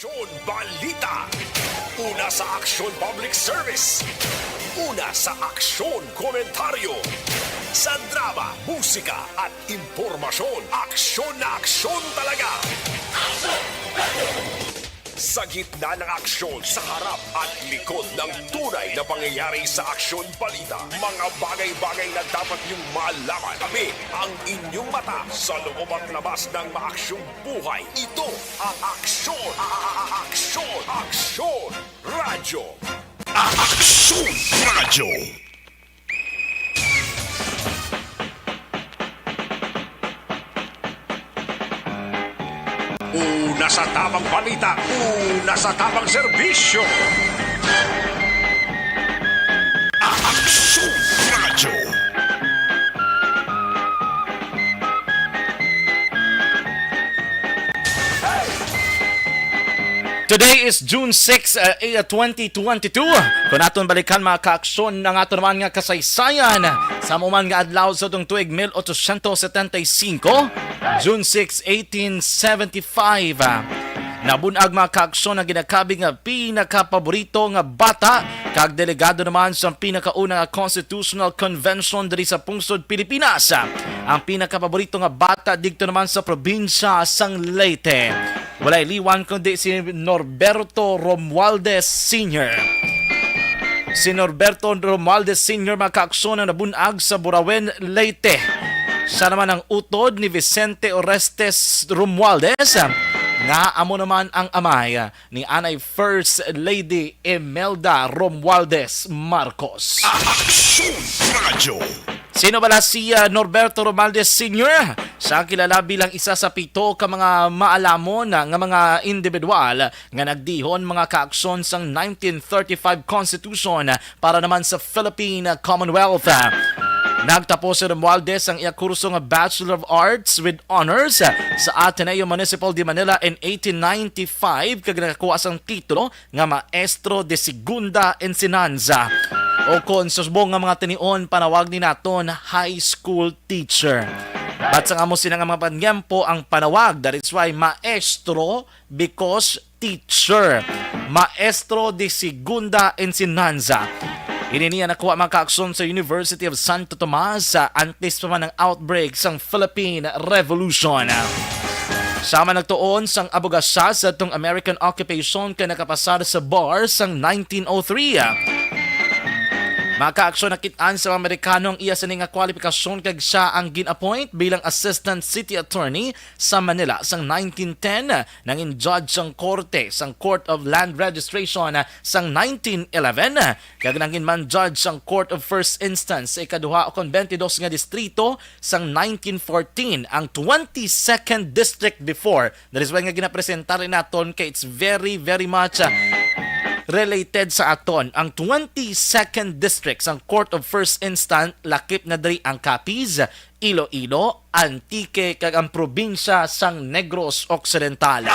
Aksyon Balita. Una sa Aksyon Public Service. Una sa Aksyon Komentaryo. Sa drama, musika at impormasyon. Aksyon na aksyon talaga. Sa gitna ng aksyon, sa harap at likod ng tunay na pangyayari sa Aksyon Balita. Mga bagay-bagay na dapat niyong malaman. Kami ang inyong mata sa loob at labas ng maaksyong buhay. Ito ang Aksyon! Aksyon! Aksyon! Radyo! Aksyon! Radyo! Una sa tamang balita, una sa tamang serbisyo. Aksyon Radyo. Today is June 6, 2022. Kung aton balikan mga kaaksyon ng ato naman nga kasaysayan sa muman nga adlaw sa itong tuig 1875, June 6, 1875. Nabunag mga kaaksyon na ginakabing nga pinakapaborito nga bata kag delegado naman sa pinakauna nga Constitutional Convention diri sa pungsod Pilipinas. Ang pinakapaborito nga bata dito naman sa probinsya sang Leyte. Walay liwan kundi si Norberto Romualdez Sr. Si Norberto Romualdez Sr. mga kaaksyon na nabunag sa Burawen, Leyte. Siya naman ang utod ni Vicente Orestes Romualdez nga amo naman ang amay ni Anay First Lady Imelda Romualdez Marcos. Aksyon Radyo. Sino bala si Norberto Romualdez Sr.? Siya kilala bilang isa sa 7 ka mga maalamon nga mga individual nga nagdihon mga kaaksyon sang 1935 Constitution para naman sa Philippine Commonwealth. Nagtapos si Romualdez ang iya kurso nga Bachelor of Arts with Honors sa Ateneo Municipal de Manila in 1895 kag nakakuha sang titulo nga Maestro de Segunda Enseñanza o kung susbong nga mga tinion panawag ni naton high school teacher. At sa amo sila nga mga panyempo ang panawag, that is why Maestro because teacher. Maestro de Segunda Enseñanza. Ini niya nakuha mga kaaksyon sa University of Santo Tomas sa antes pa man ng outbreak sang Philippine Revolution. Sama nagtuon sang abogasya sa itong American occupation ka nakapasar sa bar sang 1903. Mga kaaksyon nakitaan sa Amerikano ang iya sa nga kwalifikasyon kag siya ang gin-appoint bilang Assistant City Attorney sa Manila sang 1910 nang in-judge sang korte sang Court of Land Registration sang 1911 kag nang man judge sang Court of First Instance sa ikaduha o 22 nga distrito sang 1914 ang 22nd district before. That is why nga ginapresentar naton kay it's very much related sa aton. Ang 22nd District ang Court of First Instance lakip na diri ang Capiz, Iloilo, Antique kag ang probinsya sang Negros Occidental.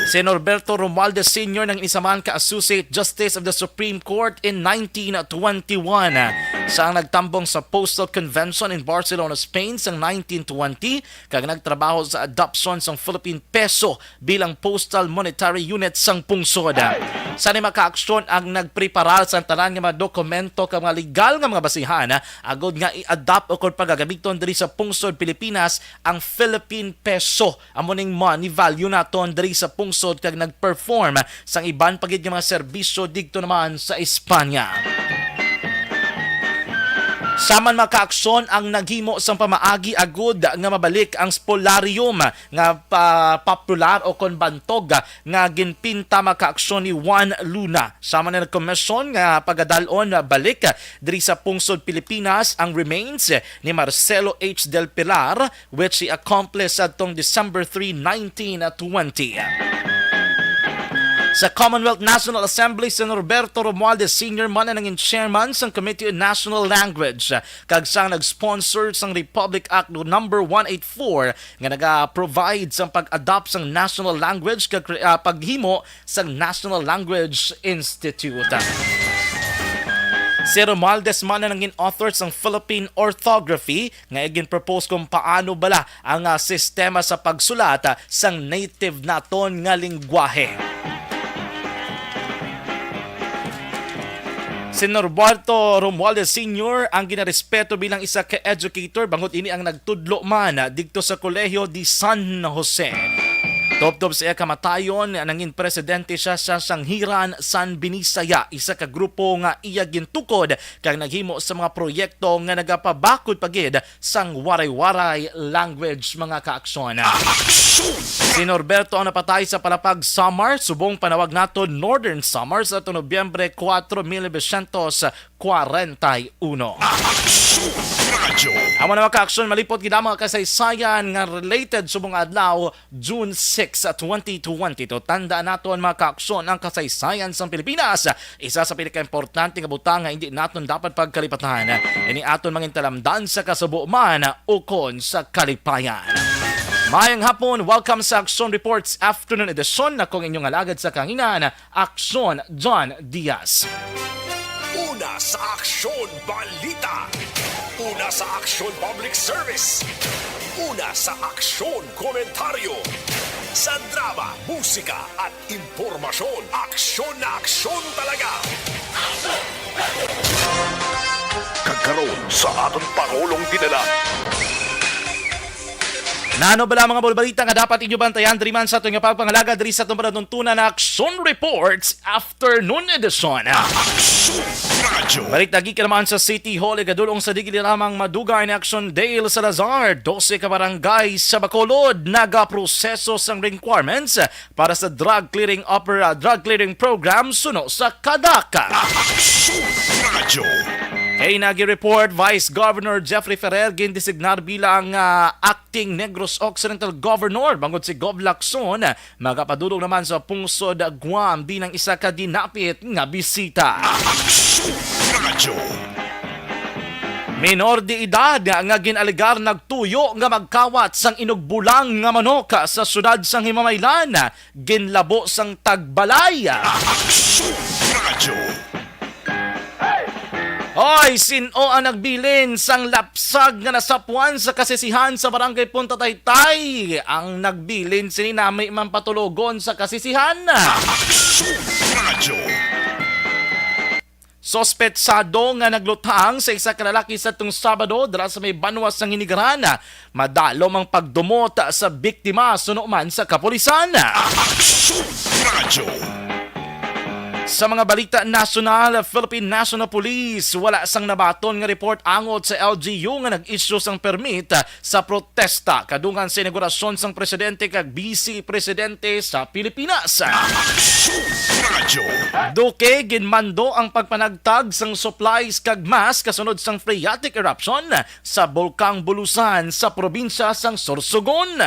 Si Norberto Romualdez Sr. nang isaman ka Associate Justice of the Supreme Court in 1921. Siya ang nagtambong sa Postal Convention in Barcelona, Spain sang 1920 kag nagtrabaho sa adoption sang Philippine Peso bilang postal monetary unit sang pungsod. Sa ni makaaksyon ang nagpreparar sa tanan nga mga dokumento kag mga legal nga mga basihan agod nga i-adopt o kung pagagamiton diri sa pungsod Pilipinas ang Philippine Peso. Amo ning money value naton diri sa pungsod kag nagperform sang iban pagid nga mga serbisyo didto naman sa Espanya. Saman makaaksyon ang naghimo sang pamaagi agud nga mabalik ang spolarium nga popular o konbantog nga ginpinta makaaksyon ni Juan Luna. Saman na nagkomisyon nga pagadalon balik diri sa pungsod Pilipinas ang remains ni Marcelo H. Del Pilar which he accomplished atong December 3, 1920. Sa Commonwealth National Assembly, si Norberto Romualdez Sr. man ang chairman sa Committee on National Language. Kag siyang nag-sponsor sa Republic Act No. 184 nga naga-provide sa pag-adopt sa national language kag paghimo sa National Language Institute. Si Romualdez man na naging author ng Philippine Orthography nga igin-propose kung paano bala ang sistema sa pagsulat sang native naton nga lingwahe. Si Norberto Romualdez Sr. ang ginarespeto bilang isa ka educator bangot ini ang nagtudlo man dito sa Kolehiyo di San Jose. Top sa kamatayon, nangin presidente siya sa Sanghiran San Binisaya, isa ka grupo nga iya gintukod kag naghimo sa mga proyekto nga nagapabakod pagid sang waray-waray language mga kaaksyon. Si Norberto ang napatay sa palapag Samar, subong panawag nato Northern Samar sa Nobyembre 4, 1941. Amo na mga kaaksyon, malipot gid ang mga kasaysayan nga related subong adlaw June 6, 2020. Tandaan naton mga kaaksyon ang kasaysayan sa Pilipinas. Isa sa pinaka-importante nga butang nga hindi naton dapat pagkalipatan. Ini aton mangintalamdan sa kasubo man ukon sa kalipayan. Mayang hapon, welcome sa Aksyon Reports Afternoon Edition. Akong inyong alagad sa kanginan, Aksyon John Diaz. Una sa Aksyon Balita. Una sa Aksyon Public Service. Una sa Aksyon Komentaryo. Sa drama, musika at impormasyon, aksyon na aksyon talaga. Kagkaroon sa atong Pangulong dinala. Nano bala mga balita nga dapat inyo bantayan diri man sa ato nga pagpangalaga diri sa atong panuntunan na Aksyon Reports Afternoon Edition. Balita gika naman sa City Hall igadulong sa digili lamang madugay ni Action Dale Salazar, 12 ka barangay sa Bacolod nagaproseso sang requirements para sa drug clearing program suno sa Kadaka. Kay nagi-report, Vice Governor Jeffrey Ferrer gindesignar bilang acting Negros Occidental Governor. Bangod si Gov Lacson, magapadulong naman sa pungsod Guam bilang isa ka dinapit nga bisita. Minor de edad nga ginaligar nagtuyo nga magkawat sang inugbulang nga manok sa syudad sang Himamaylan, ginlabo sang Tagbalay. Hoy, sino ang nagbilin sang lapsag nga nasapuan sa kasisihan sa barangay Punta Taytay? Ang nagbilin sinina may mampatulogon sa kasisihan. Sospetsado nga naglutang sa isa ka lalaki sa tung Sabado dara sa may banwas ng Hinigaran. Madalom ang pagdumot sa biktima suno man sa kapulisan. Sa mga balita nasyonal, Philippine National Police wala sang nabaton nga report angot sa LGU nga nag-issue sang permit sa protesta kadungan sa inaugurasyon sang presidente kag vice presidente sa Pilipinas. Duke ginmando ang pagpanagtag sang supplies kag mask kasunod sang phreatic eruption sa Bulkang Bulusan sa probinsya sang Sorsogon.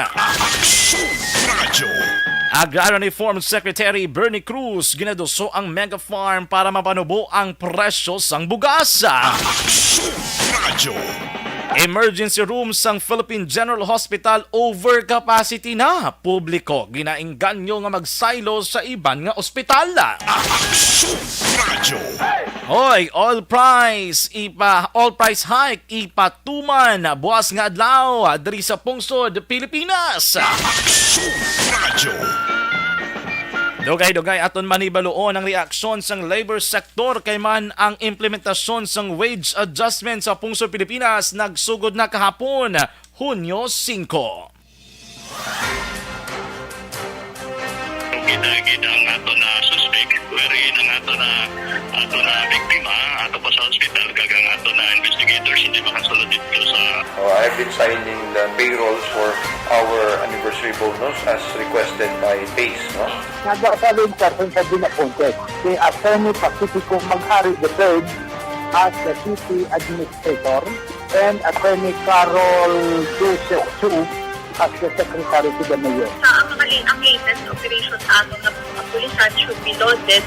Agrarian Reform Secretary Bernie Cruz ginaduso ang mega farm para mapanubo ang presyo sang bugas. Emergency rooms sang Philippine General Hospital over capacity na. Publiko ginaingganyo nga magsilo sa iban nga ospital. Hoy, all price hike ipatuman buwas nga adlaw diri sa pungsod Pilipinas. Dugay-dugay aton manibaluon ang reaksyon sang labor sector kay man ang implementasyon sang wage adjustment sa pungsod Pilipinas nagsugod na kahapon, Hunyo 5. Gid ang ato na suspect wherein ang ato na biktima ato pa sa hospital kagang ato na investigators hindi makasulod dito sa I've been signing the payrolls for our anniversary bonus as requested by PACE. No? Nagsasaling person sa dinapunted, si Attorney Pacifico Maghari III as the city administrator and Attorney Carol Joseph Chu as the secretary to the mayor. Ang latest operation sa ato na mga pulisan should be loaded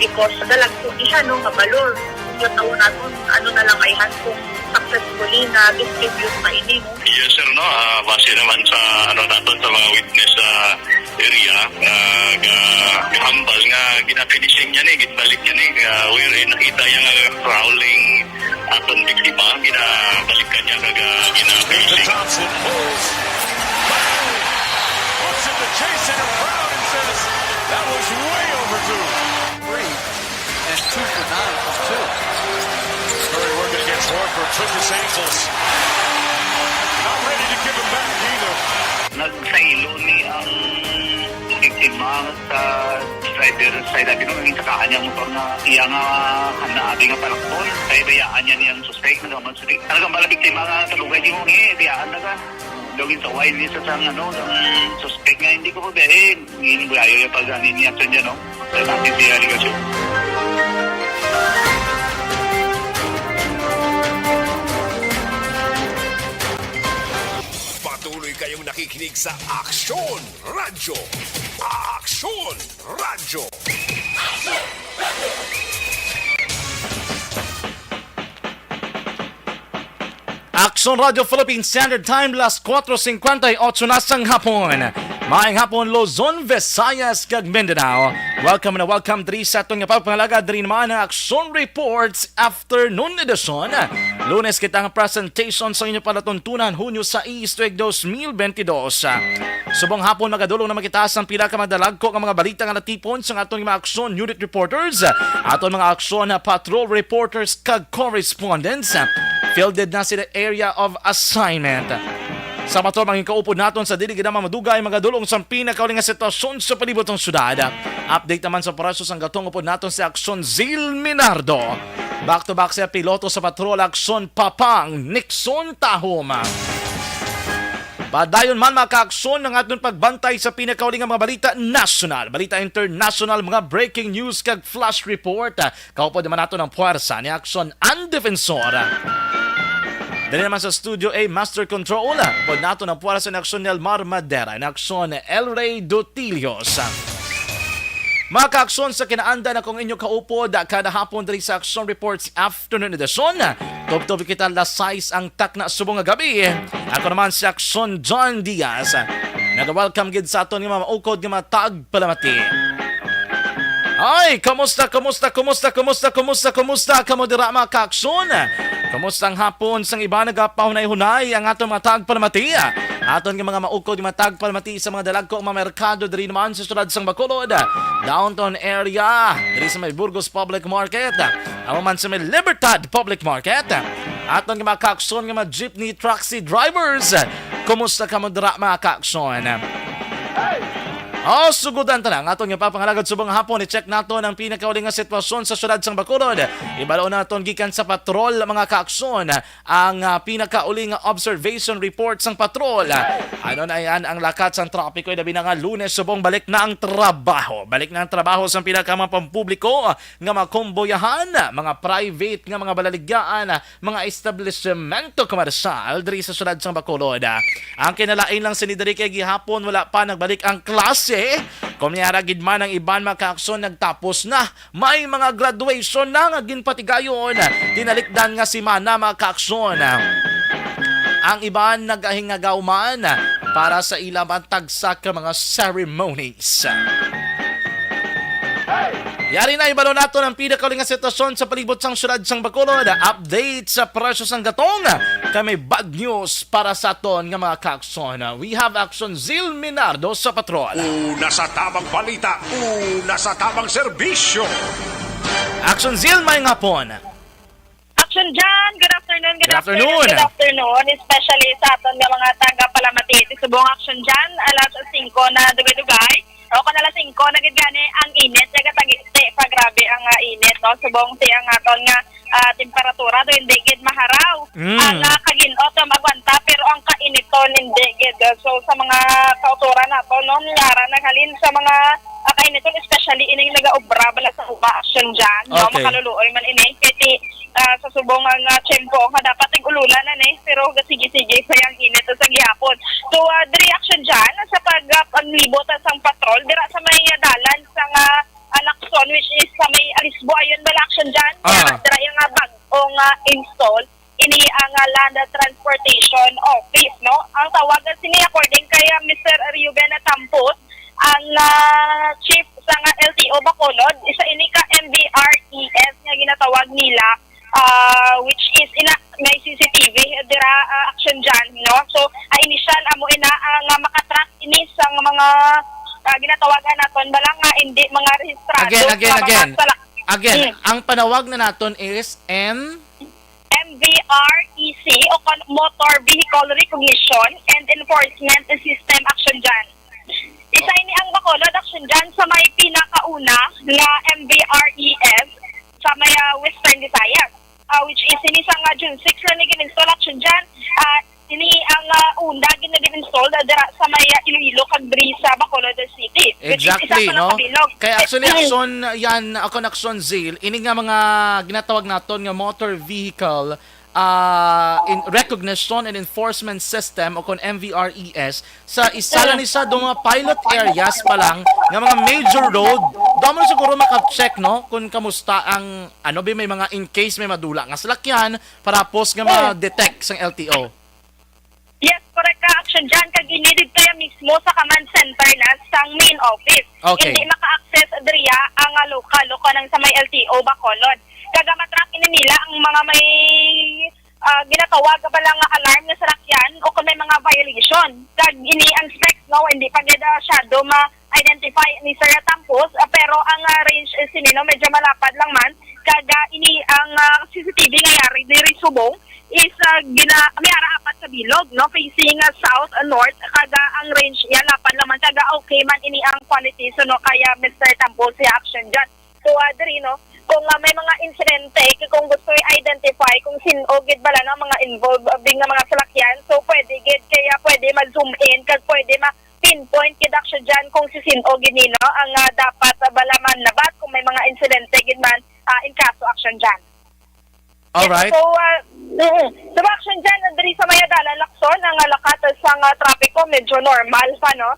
because dalag po siya no mabalor. Yung taon natin, na lang ay kung successfully na distribute pa ini. No? Yes sir, no? Base naman sa naton sa mga witness area gahambal nga ginafinishing niya ni gitbalik niya ni wherein nakita niya nga crawling aton biktima ginabalikan niya kaga ginafinishing. Thompson pulls. Looks at the chase center crowd and says, that was way overdue. 3 and 2 for 9 from 2. Curry working against Horford, took his ankles. Not ready to give him back either. Nagsailo ni ang biktima sa driver side natin nung sa kanya motor na iya nga hanabi nga palakpon kaya bayaan niya niyang suspect na naman suspect talagang bala biktima nga talugay di mo bayaan na ka gawin sa wide list sa ang suspect nga hindi ko pabahin hindi ko ayaw yung pag-anin niya sa dyan sa natin siya aligasyon. Patuloy kayong nakikinig sa Aksyon Radyo. Aksyon Radyo. Action Radio Philippine Standard Time, las 4:58 na sang hapon. Maayong hapon, Luzon, Visayas, kag Mindanao. Welcome na welcome diri sa atong pagpangalaga diri naman ang Action Reports Afternoon Edition. Lunes kita ang presentation sa inyo palatuntunan Hunyo 6, 2022. Subong hapon magadulong na makita sa pila ka madalagko ang mga balita nga natipon sa atong mga Action Unit Reporters, atong mga Action Patrol Reporters kag Correspondents. Fielded na sila area of assignment. Sa pato manging kaupod naton sa dili gid madugay magadulong sa pinakauling nga sitwasyon sa palibot ng syudad. Update naman sa operasyon sang gatong upod naton sa Aksyon Zil Minardo. Back to back sa piloto sa patrol Aksyon Papang Nixon Tahom. Padayon man maka-aksyon ng atong pagbantay sa pinakauling nga mga balita national, balita international, mga breaking news kag flash report. Kaupod naman nato ng puwersa ni Aksyon ang Defensor. Dali naman sa Studio A Master Control, pod nato ng puwersa ni Aksyon Elmar Madera, ni Aksyon El Rey Dotilios. Maka-aksyon sa kinaanda na kung inyo kaupod kada hapon diri sa Action Reports Afternoon Edition. Top-top kita lasais ang takna subong nga gabi. Ako naman si Aksyon John Diaz. Nag-welcome gid sa aton nga maukod nga matag palamati. Ay, kamusta kamo dira mga ka-aksyon? Kamusta ang hapon sang iba nagapahunay-hunay ang atong mga tagpalamati? Aton nga mga maukod nga tagpalamati sa mga dalagko mga merkado diri naman sa syudad sang Bacolod, downtown area, diri sa may Burgos Public Market, amo man sa may Libertad Public Market. Aton nga mga ka-aksyon nga mga jeepney taxi drivers. Kamusta kamo dira mga ka-aksyon? Sugudan ta lang aton nga papangalagad subong hapon i-check naton ang pinakauling nga sitwasyon sa syudad sang Bacolod. Ibalo naton gikan sa patrol mga kaaksyon ang pinakauling nga observation report sang patrol. Ano na yan ang lakat sang trapiko labi na nga Lunes subong balik na ang trabaho. Balik na ang trabaho sang pinaka mga pampubliko nga makomboyahan, mga private nga mga balaligyan, mga establishmento komersal diri sa syudad sang Bacolod. Ang kinalain lang sinidiri kay gihapon wala pa nagbalik ang klase. Kung niyaragid man ang iban maka-aksyon nagtapos na, may mga graduation na nga ginpatigayon. Tinalikdan nga si Mana maka-aksyon. Ang iban nagahingagaw man para sa ilang tagsa ka mga ceremonies. Yari na ibalo nato ng pinakauling nga sitwasyon sa palibot sang syudad sang Bacolod. Update sa presyo sang gatong. Kami bad news para sa aton nga mga kaaksyon. We have Aksyon Zil Minardo sa patrol. Una sa tamang balita, una sa tamang serbisyo. Aksyon Zil, may ngapon. Action dyan! Good afternoon! Good afternoon. Good afternoon! Especially sa aton nga mga taga-palamati. Subong action dyan, alas 5 na dugay-dugay. O kanala 5 nagigani ang init. Nagatagite pa grabe ang init. No? Subong ti ang aton nga temperatura do hindi gid maharaw. Ang kaginot magwanta pero ang kainiton hindi gid. So sa mga kauturan nato no niyara naghalin sa mga kainiton especially ining nagaobra bala sa uba action dyan. No Okay. makaluluoy man ini kiti sa subong nga tiyempo nga dapat tig-ululan na pero sige-sige pa yung init sa gihapon. So the reaction dyan sa paglibot sang patrol dira sa may dalan sa Lacson which is sa may Alisbo ayon ba action dyan? Dira yung bagong install ini ang Land Transportation Office, no? Ang tawagan sini according kay Mr. Ruben Tampos, ang chief sa nga LTO Bacolod, isa ini ka MVRES nga ginatawag nila, which is may CCTV dira action dyan, no? So initial amo ina nga makatrack ini sa mga ginatawagan naton bala nga hindi mga rehistrado. Again, ang panawag na naton is MVREC o Motor Vehicle Recognition and Enforcement System Action dyan. Isa ini ang Bacolod action dyan sa may pinakauna na MVRES sa may Western Visayas, which is ini sa nga June 6 na nag-install action dyan. Ini ang una ginag-install dira sa may Iloilo kagdri sa Bacolod City. exactly, no? Kaya actually action yan, action Zil, ini nga mga ginatawag naton nga motor vehicle in recognition and enforcement system o kon MVRES sa isa lang isa do mga pilot areas pa lang nga mga major road. Damo siguro maka-check, no, kung kamusta ang may mga in case may madula nga salakyan para post nga ma-detect sang LTO. Yes, correct ka action dyan. Kaginidid kaya mismo sa command center na sa main office. Okay. Hindi maka-access adriya ang local ng sa may LTO Bacolod. Kagamatrack nila ang mga may ginatawag ba lang alarm na sarakyan o kung may mga violation. Kag ini ang specs, no, hindi pa gada shadow ma-identify ni Sir Tampos, pero ang range is medyo malapad lang man. Kaga ini ang CCTV ngayari diri Subong is may apat sa bilog, no, facing south and north. Kaga ang range yan lapad naman, kaga okay man ini ang quality, so no, kaya Mr. Tampos si action dyan. So diri, no, kung may mga insidente, kung gusto i-identify kung sino gid bala na mga involved bing nga mga salakyan, so pwede gid kaya pwede mag-zoom in, kag pwede ma-pinpoint gid action dyan kung si sino gid nino ang dapat balaman na bat kung may mga insidente gid man in kaso action dyan. Alright. So action dyan, diri sa Mayadala, Lacson, ang lakat sa trapiko medyo normal pa, no?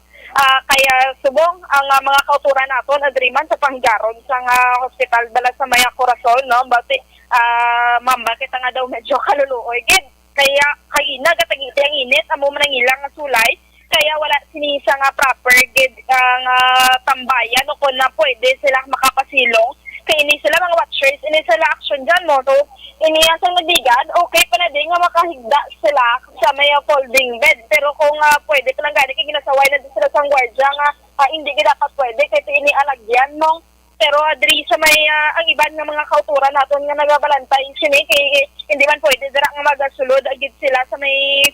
Kaya subong ang mga kauturan naton adriman sa panggaron sa hospital bala sa Maya Corazon, no? Bati ma'am, bakit nga daw medyo kaluluoy gid. Kaya kaina gatagiti ang init amo man ang ilang sulay, kaya wala sinisa nga proper gid ang tambayan o kung na pwede sila makapasilong. Kaya ini sila mga watchers, ini sila action dyan, no? So, ini ang nagdigad, okay pa na din nga makahigda sila sa may folding bed. Pero kung pwede ka lang gani, kaya ginasaway na din sila sa gwardya nga hindi ka dapat pwede, kaya ini alagyan mong. Pero diri sa may ang iban nga mga kauturan natin nga nagabalantay sini, kaya hindi man pwede dira nga magasulod agad sila sa may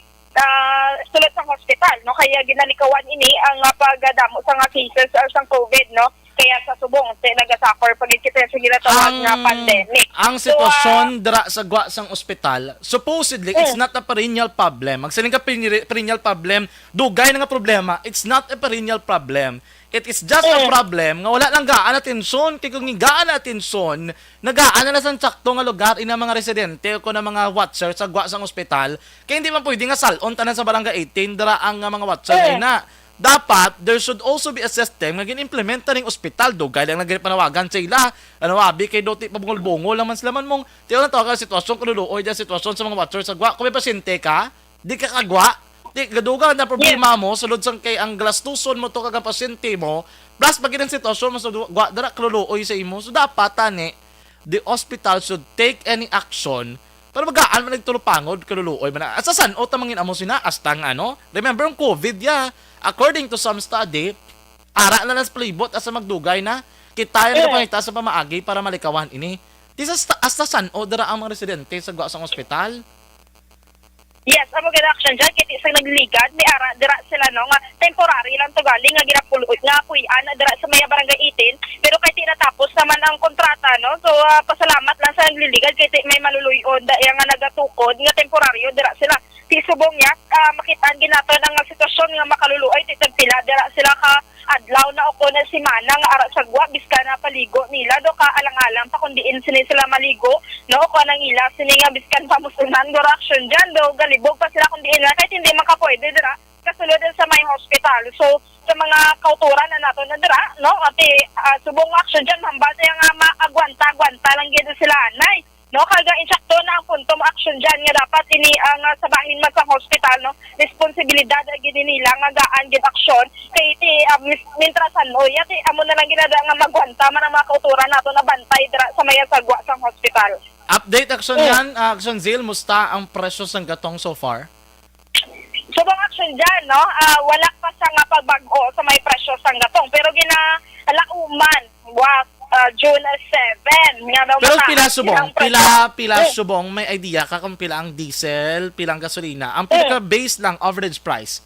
sulod sa hospital, no? Kaya ginalikawan ini ang pagdamo sa nga cases sa COVID, no? Kaya sa subong nagasuffer pag kita sa ginatawag nga pandemic. Ang sitwasyon dira sa gwa sang ospital, supposedly it's not a perennial problem. Magsaling ka perennial problem, dugay na nga problema, it's not a perennial problem. It is just a problem nga wala lang gaan atensyon, kay kung gaan atensyon, nagaan na sa sakto nga lugar ina mga residente ko na mga watcher sa gwa sang ospital, kay hindi man pwede nga salon tanan sa barangay 18 dira ang mga watcher na. Dapat, there should also be a system nga gin-implementa ning ospital. Dugay lang nagpanawagan sa ila. Wabi kay doti pabungol-bungol lang man sila man mong tiyo na tawag sitwasyon kaluluoy dyan sitwasyon sa mga watchers sa gwa. Kung may pasyente ka, di ka kagwa. Di gaduga na problema mo sulod sang kay ang glastuson mo to kag pasyente mo. Plus pag ang sitwasyon mo sa gwa dara kaluluoy sa imo. So dapat tani the hospital should take any action para magaan man nagtulupangod kaluluoy man. At sa san o tamangin amo sina astang remember ang COVID according to some study, ara na nas playbot asa magdugay na kita na pangita sa pamaagi para malikawan ini. This is hasta san o dara ang mga residente sa gwa sang ospital. Yes, amo gid action dyan, kaya isang nagligad, may ara, dira sila, no, nga temporary lang to galing, nga ginapulot, nga kuyan, dira sa may barangay 18, pero kaya tinatapos naman ang kontrata, no, so pasalamat lang sa nagliligad, kaya may maluluyon, daya nga nagatukod, nga temporaryo, dira sila, si subong niya, makitaan ginato ng sitwasyon nga makaluluoy, titag pila, dira sila ka adlaw na ako na si Mana nga ara sa gwa biska na paligo nila do ka alang-alang pa kundi sini sila maligo no ko nang ila sini nga biskan pa musunan do action dyan do galibog pa sila kundi ila kahit hindi makapwede dira kasulod sa may hospital. So sa mga kauturan na nato na dira no ati subong action dyan hambal nga maagwanta lang gid sila anay no no? Kaga insakto na ang punto mo action dyan nga dapat ini ang sabahin man sa hospital, no? Responsibilidad gid nila nga gaan gid aksyon kay iti mintrasan o yati amo na lang ginada nga magwanta man ang mga kauturan nato na bantay dira sa maya sagwa sa hospital. Update action yan, Action Zil, musta ang presyo ng gatong so far? Subong action dyan, no? Wala pa sa nga pagbago sa may presyo sa gatong. Pero ginalauman, June 7. Nga daw Pero mataas pila subong, ang presyo. pila subong, may idea ka kung pila ang diesel, pilang gasolina. Ang pinaka-base lang, average price.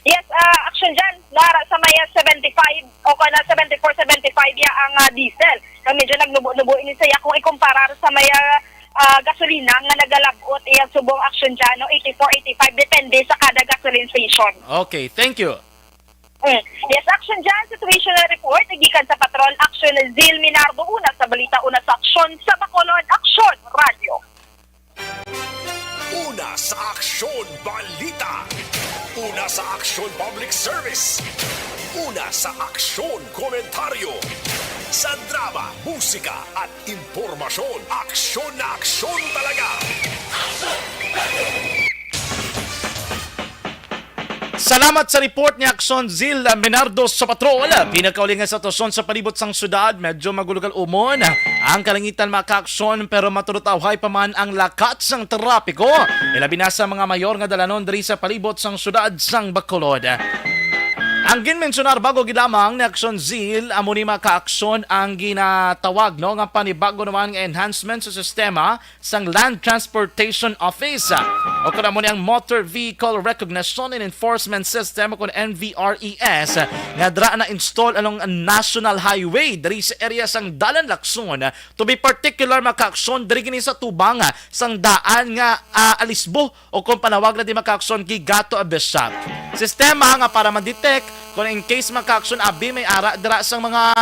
Yes, action dyan. Nara sa may 75 o kana 74-75 ya ang diesel. Kaya medyo nagnubo-nubo ini saya kung ikumpara sa may gasolina nga nagalabot iyang subong action dyan, no? 84-85 depende sa kada gasoline station. Okay, thank you. Yes, action dyan. Situational report. Nagikan sa Patrol Action Zil Minardo. Una sa balita, una sa aksyon sa Bacolod Action Radio. Una sa aksyon balita. Una sa aksyon public service. Una sa aksyon komentaryo. Sa drama, musika at impormasyon. Aksyon na aksyon talaga. Salamat sa report ni Action Zil Menardo sa Patrol. Pinakaulingan sa tosyon sa palibot sang syudad, medyo magulugal umon ang kalangitan maka-aksyon pero matutawhay pa man ang lakat sang trapiko. Ilabi na sa mga mayor nga dalanon diri sa palibot sang syudad sang Bacolod. Ang ginmensionar bago gilamang ni Action Zil, amo ni maka-aksyon ang ginatawag no nga panibago naman nga enhancement sa sistema sang Land Transportation Office. O kuna mo ni ang Motor Vehicle Recognition and Enforcement System o kun NVRES nga dra na install along a national highway diri sa area sang Dalan Lacson. To be particular maka-aksyon diri kini sa tubang sang daan nga Alisbo o kung panawag na di maka-aksyon Gigato Abisap. Sistema nga para ma-detect kung in case maka-aksyon abi may ara dira sang mga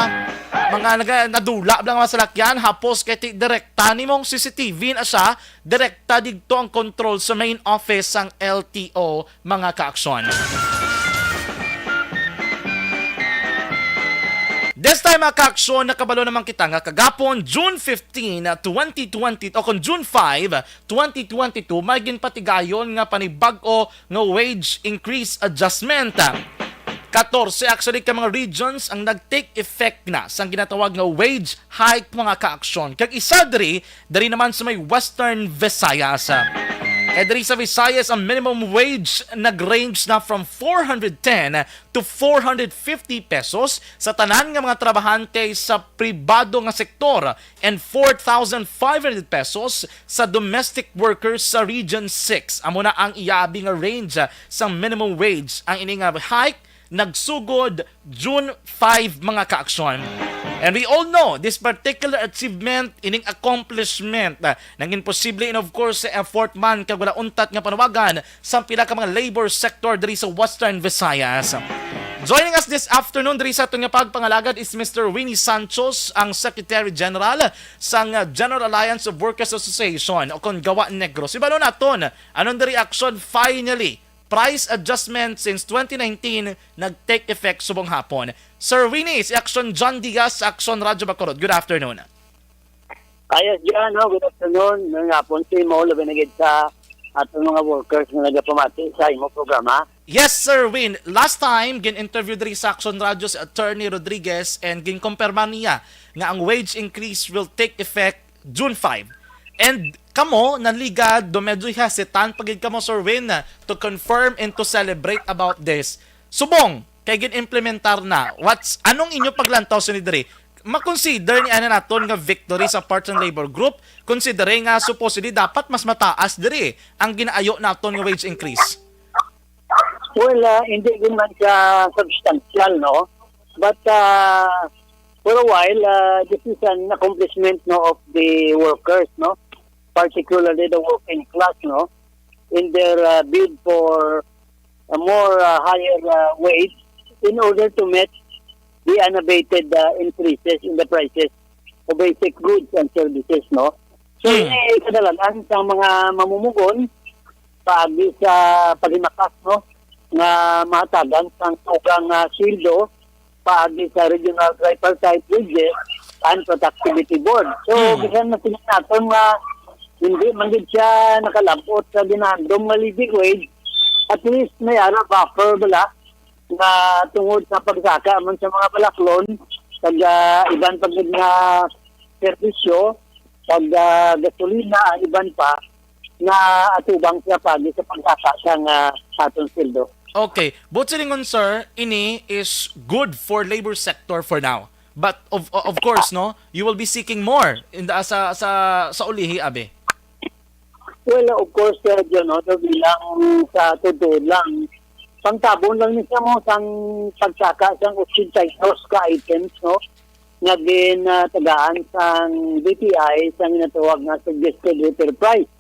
nadula lang mga salakyan hapos kay direkta nimong CCTV na siya direkta digto ang control sa main office sang LTO mga ka-aksyon. This time maka-aksyon nakabalo naman kita nga kagapon June 15, 2020 o kung June 5, 2022 may ginpatigayon nga panibag-o nga wage increase adjustment. 14 actually ka mga regions ang nag-take effect na sa ginatawag nga wage hike mga ka-aksyon. Kag isa dari naman sa may Western Visayas. Diri sa Visayas, ang minimum wage nag-range na from 410 to 450 pesos sa tanan nga mga trabahante sa pribado nga sektor and 4,500 pesos sa domestic workers sa Region 6. Amo na ang iabi nga range sa minimum wage. Ang ini nga hike nagsugod June 5 mga ka-aksyon. And we all know this particular achievement, ining accomplishment naging posible and of course sa effort man kag wala untat nga panawagan sa pila ka mga labor sector diri sa Western Visayas. Joining us this afternoon diri sa atong pagpangalagad is Mr. Winnie Santos, ang Secretary General sang General Alliance of Workers Association o kon Gawa Negro. Si balo naton anong reaction finally price adjustment since 2019 nag-take effect subong hapon. Sir Winnie, si Action John Diaz, Action Radyo Bacolod. Good afternoon. Ayos dyan, no? Good afternoon. Ngayong hapon, si mo, labi na sa atong mga workers na nagapamati sa imo programa. Yes, Sir Win. Last time, gin-interview diri sa Action Radio si Attorney Rodriguez and gin-compare niya nga ang wage increase will take effect June 5. And kamo, nanligad, medyo hesitant pagid kamo, Sir Win, to confirm and to celebrate about this. Subong, kay gin-implementar na. Anong inyo paglantaw sa nidiri? Ma-consider ni ana naton nga victory sa Parts and Labor Group, considering nga supposedly dapat mas mataas diri ang ginaayo naton nga wage increase. Well, hindi din man siya substantial, no? But for a while, this is an accomplishment, no, of the workers, no? Particularly the working class, no? In their bid for a more higher wage in order to meet the unabated increases in the prices of basic goods and services, no? So, kadalanan sa mga mamumugon paagi sa paghimakas, no? Nga mahatagan sa sobrang sildo paagi sa regional tripartite bridges and Productivity Board. So, bisan na tingnan natin nga hindi man gid siya nakalabot sa ginandong nga living wage, at least may ara buffer bala na tungod sa pagsaka man sa mga balaklon pag iban pag nga serbisyo, pag gasolina, iban pa na atubang siya pagi sa pagsaka sang atong sildo. Okay, but silingon sir, ini is good for labor sector for now. But of course, no, you will be seeking more in the sa ulihi abi. Well, of course, no, so bilang sa totoo lang, pangtabon lang niya mo sang pagsaka sang 82 ka items, no, nga tagaan sang BPI sang natawag na suggested retail price.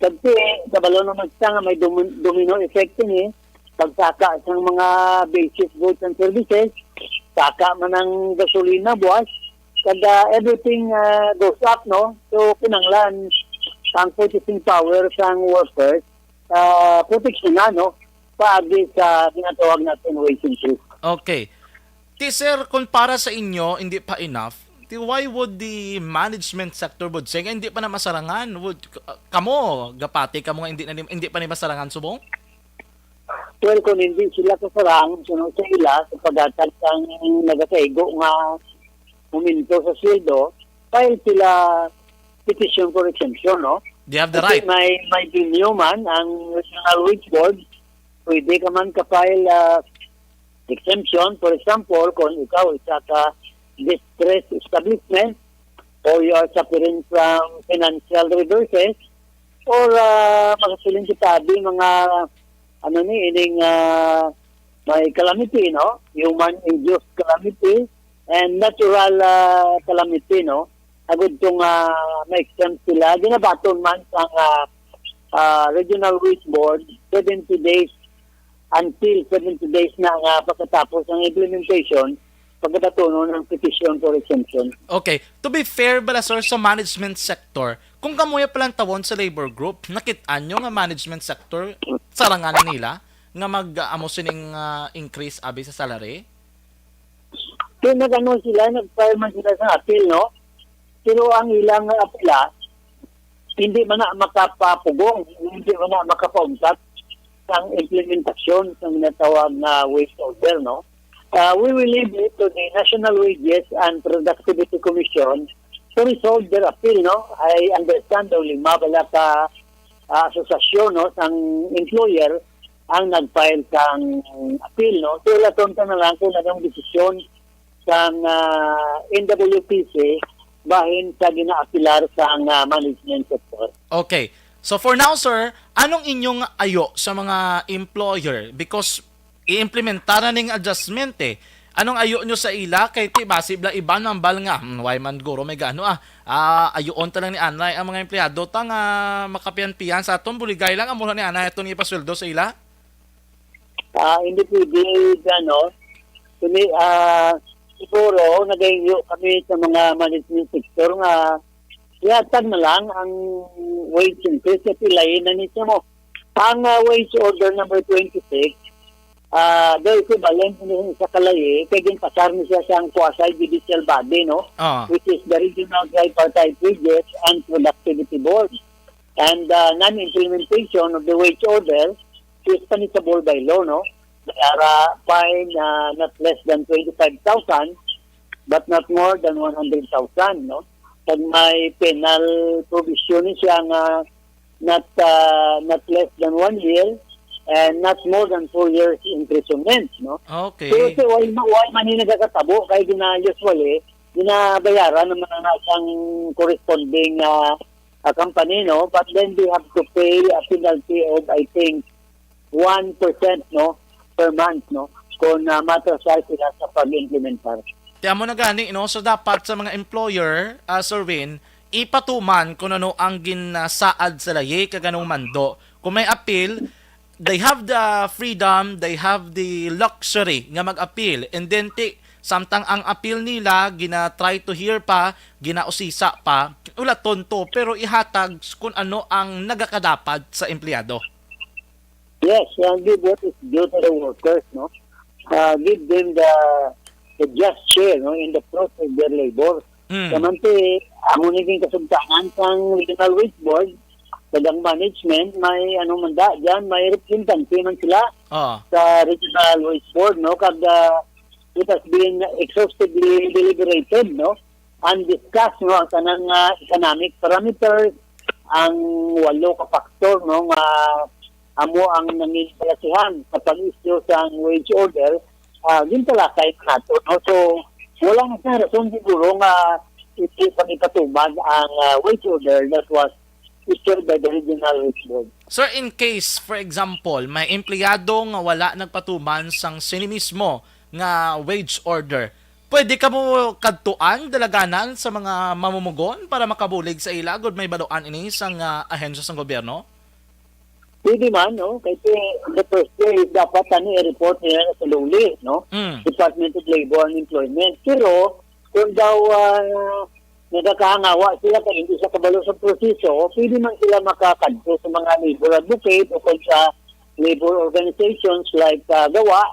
Kasi kabalo naman siya nga may domino effect ni pagsaka sang mga basic goods and services, saka man ang gasolina buwas, kada everything goes up, no, so kinanglan ang purchasing power sang workers, protection na, no, paagi sa tinatawag natin wage increase. Okay. Sir, kung para sa inyo, hindi pa enough, why would the management sector would say, hindi pa na masarangan? Would, kamo, gapati, kamo nga hindi pa na masarangan subong? Well, kung hindi sila kasarang, sunod sa ila, sa pagatan sang nagasaigo nga huminto sa sweldo, file sila petition for exemption, no? They have the Kasi right. may binyo man ang National Wage Board, pwede ka man ka-file exemption. For example, kung ikaw isa ka distressed establishment or you are suffering from financial reverses or makasilin kita di mga may calamity, no? Human-induced calamity and natural calamity, no? Agad itong ma-exempt sila. Dinabaton man sa Regional Wage Board 70 days until 70 days na pagkatapos ng implementation pagkatatunon ng petition for exemption. Okay. To be fair bala sir, sa management sector, kung kamuya palang tawon sa labor group, nakitaan nyo nga management sector, sarangan nila nga mag-amo sining increase abi sa salary? Kaya nag-file man sila sa appeal, no? Pero ang ilang apela, hindi man na makapapugong, hindi man na makapaumsat ng implementasyon ng natawag na wage order, no? We will leave it to the National Wages and Productivity Commission to resolve their appeal, no? I understand daw lima bala ka asosasyon, no, sang employer ang nag-file sang appeal, no? So laton na lang kung anong desisyon sang NWPC bahin sa ginaapilar sa management sector. Okay. So for now, sir, anong inyong ayo sa mga employer? Because i-implementa na ning adjustment eh. Anong ayo nyo sa ila? Kay ti basibla iba ng bal nga. Why man guro may gano ayoon ta lang ni Anay ang mga empleyado ta nga makapian-pian sa aton buligay lang amo ni Anay aton ipasweldo sa ila? Hindi pwede gano. Kuni siguro nagayo kami sa mga management sector nga yatag na lang ang wage increase at ilayin na niya mo. Ang wage order number 26, the equivalent sa kalaye, kaya pasar niya siya ang quasi-judicial body, no? Which is the Regional Tripartite Wages and Productivity Board. And non-implementation of the wage order is punishable by law, no? Fine not less than 25,000 but not more than 100,000, no? Pag may penal provision siya nga not less than 1 year and not more than 4 years imprisonment, no? Okay. So why man nagkakatabo kay usually ginabayaran naman ang isang corresponding company, no? But then they have to pay a penalty of I think 1%, no, per month, no, kung matrasay sila sa pag-implementar. Kaya mo na gani, no? So dapat sa mga employer, Sir Win, ipatuman kung ano ang ginasaad sa laye kaganong mando. Kung may appeal, they have the freedom, they have the luxury nga mag-appeal. And then samtang ang appeal nila, gina-try to hear pa, ginausisa pa, ulat tonto, pero ihatag kung ano ang nagakadapat sa empleyado. Yes, give what is due to the workers, no? Give them the just share, no, in the fruits of their labor. Kamanti, amo naging kasugtanan sang Regional Waste Board, kadang management, may manda dyan, may representative man sila sa Regional Waste Board, no? Kada it has been exhaustively deliberated, no? And discussed, no, ang tanang economic parameters, ang 8 ka faktor, no, nga amo ang nanginkalasihan sa pag-issue sa wage order, gintalakay nato, no? So, wala na sa rason siguro nga ipatubag ang wage order that was issued by the Regional Wage Board. Sir, in case, for example, may empleyado nga wala nagpatuman sang sinimismo nga wage order, pwede ka mo kadtuan dalaganan sa mga mamumugon para makabulig sa ilagod may baluan ini sang ahensya sang gobyerno? Pwede man, no? Kasi the first day, dapat i-report nila sa luli, no? Department of Labor and Employment. Pero, kung daw nagkakahangawa sila kung hindi sa kabalo sa proseso, pwede man sila makakadto sa mga labor advocate o kung sa labor organizations like gawa,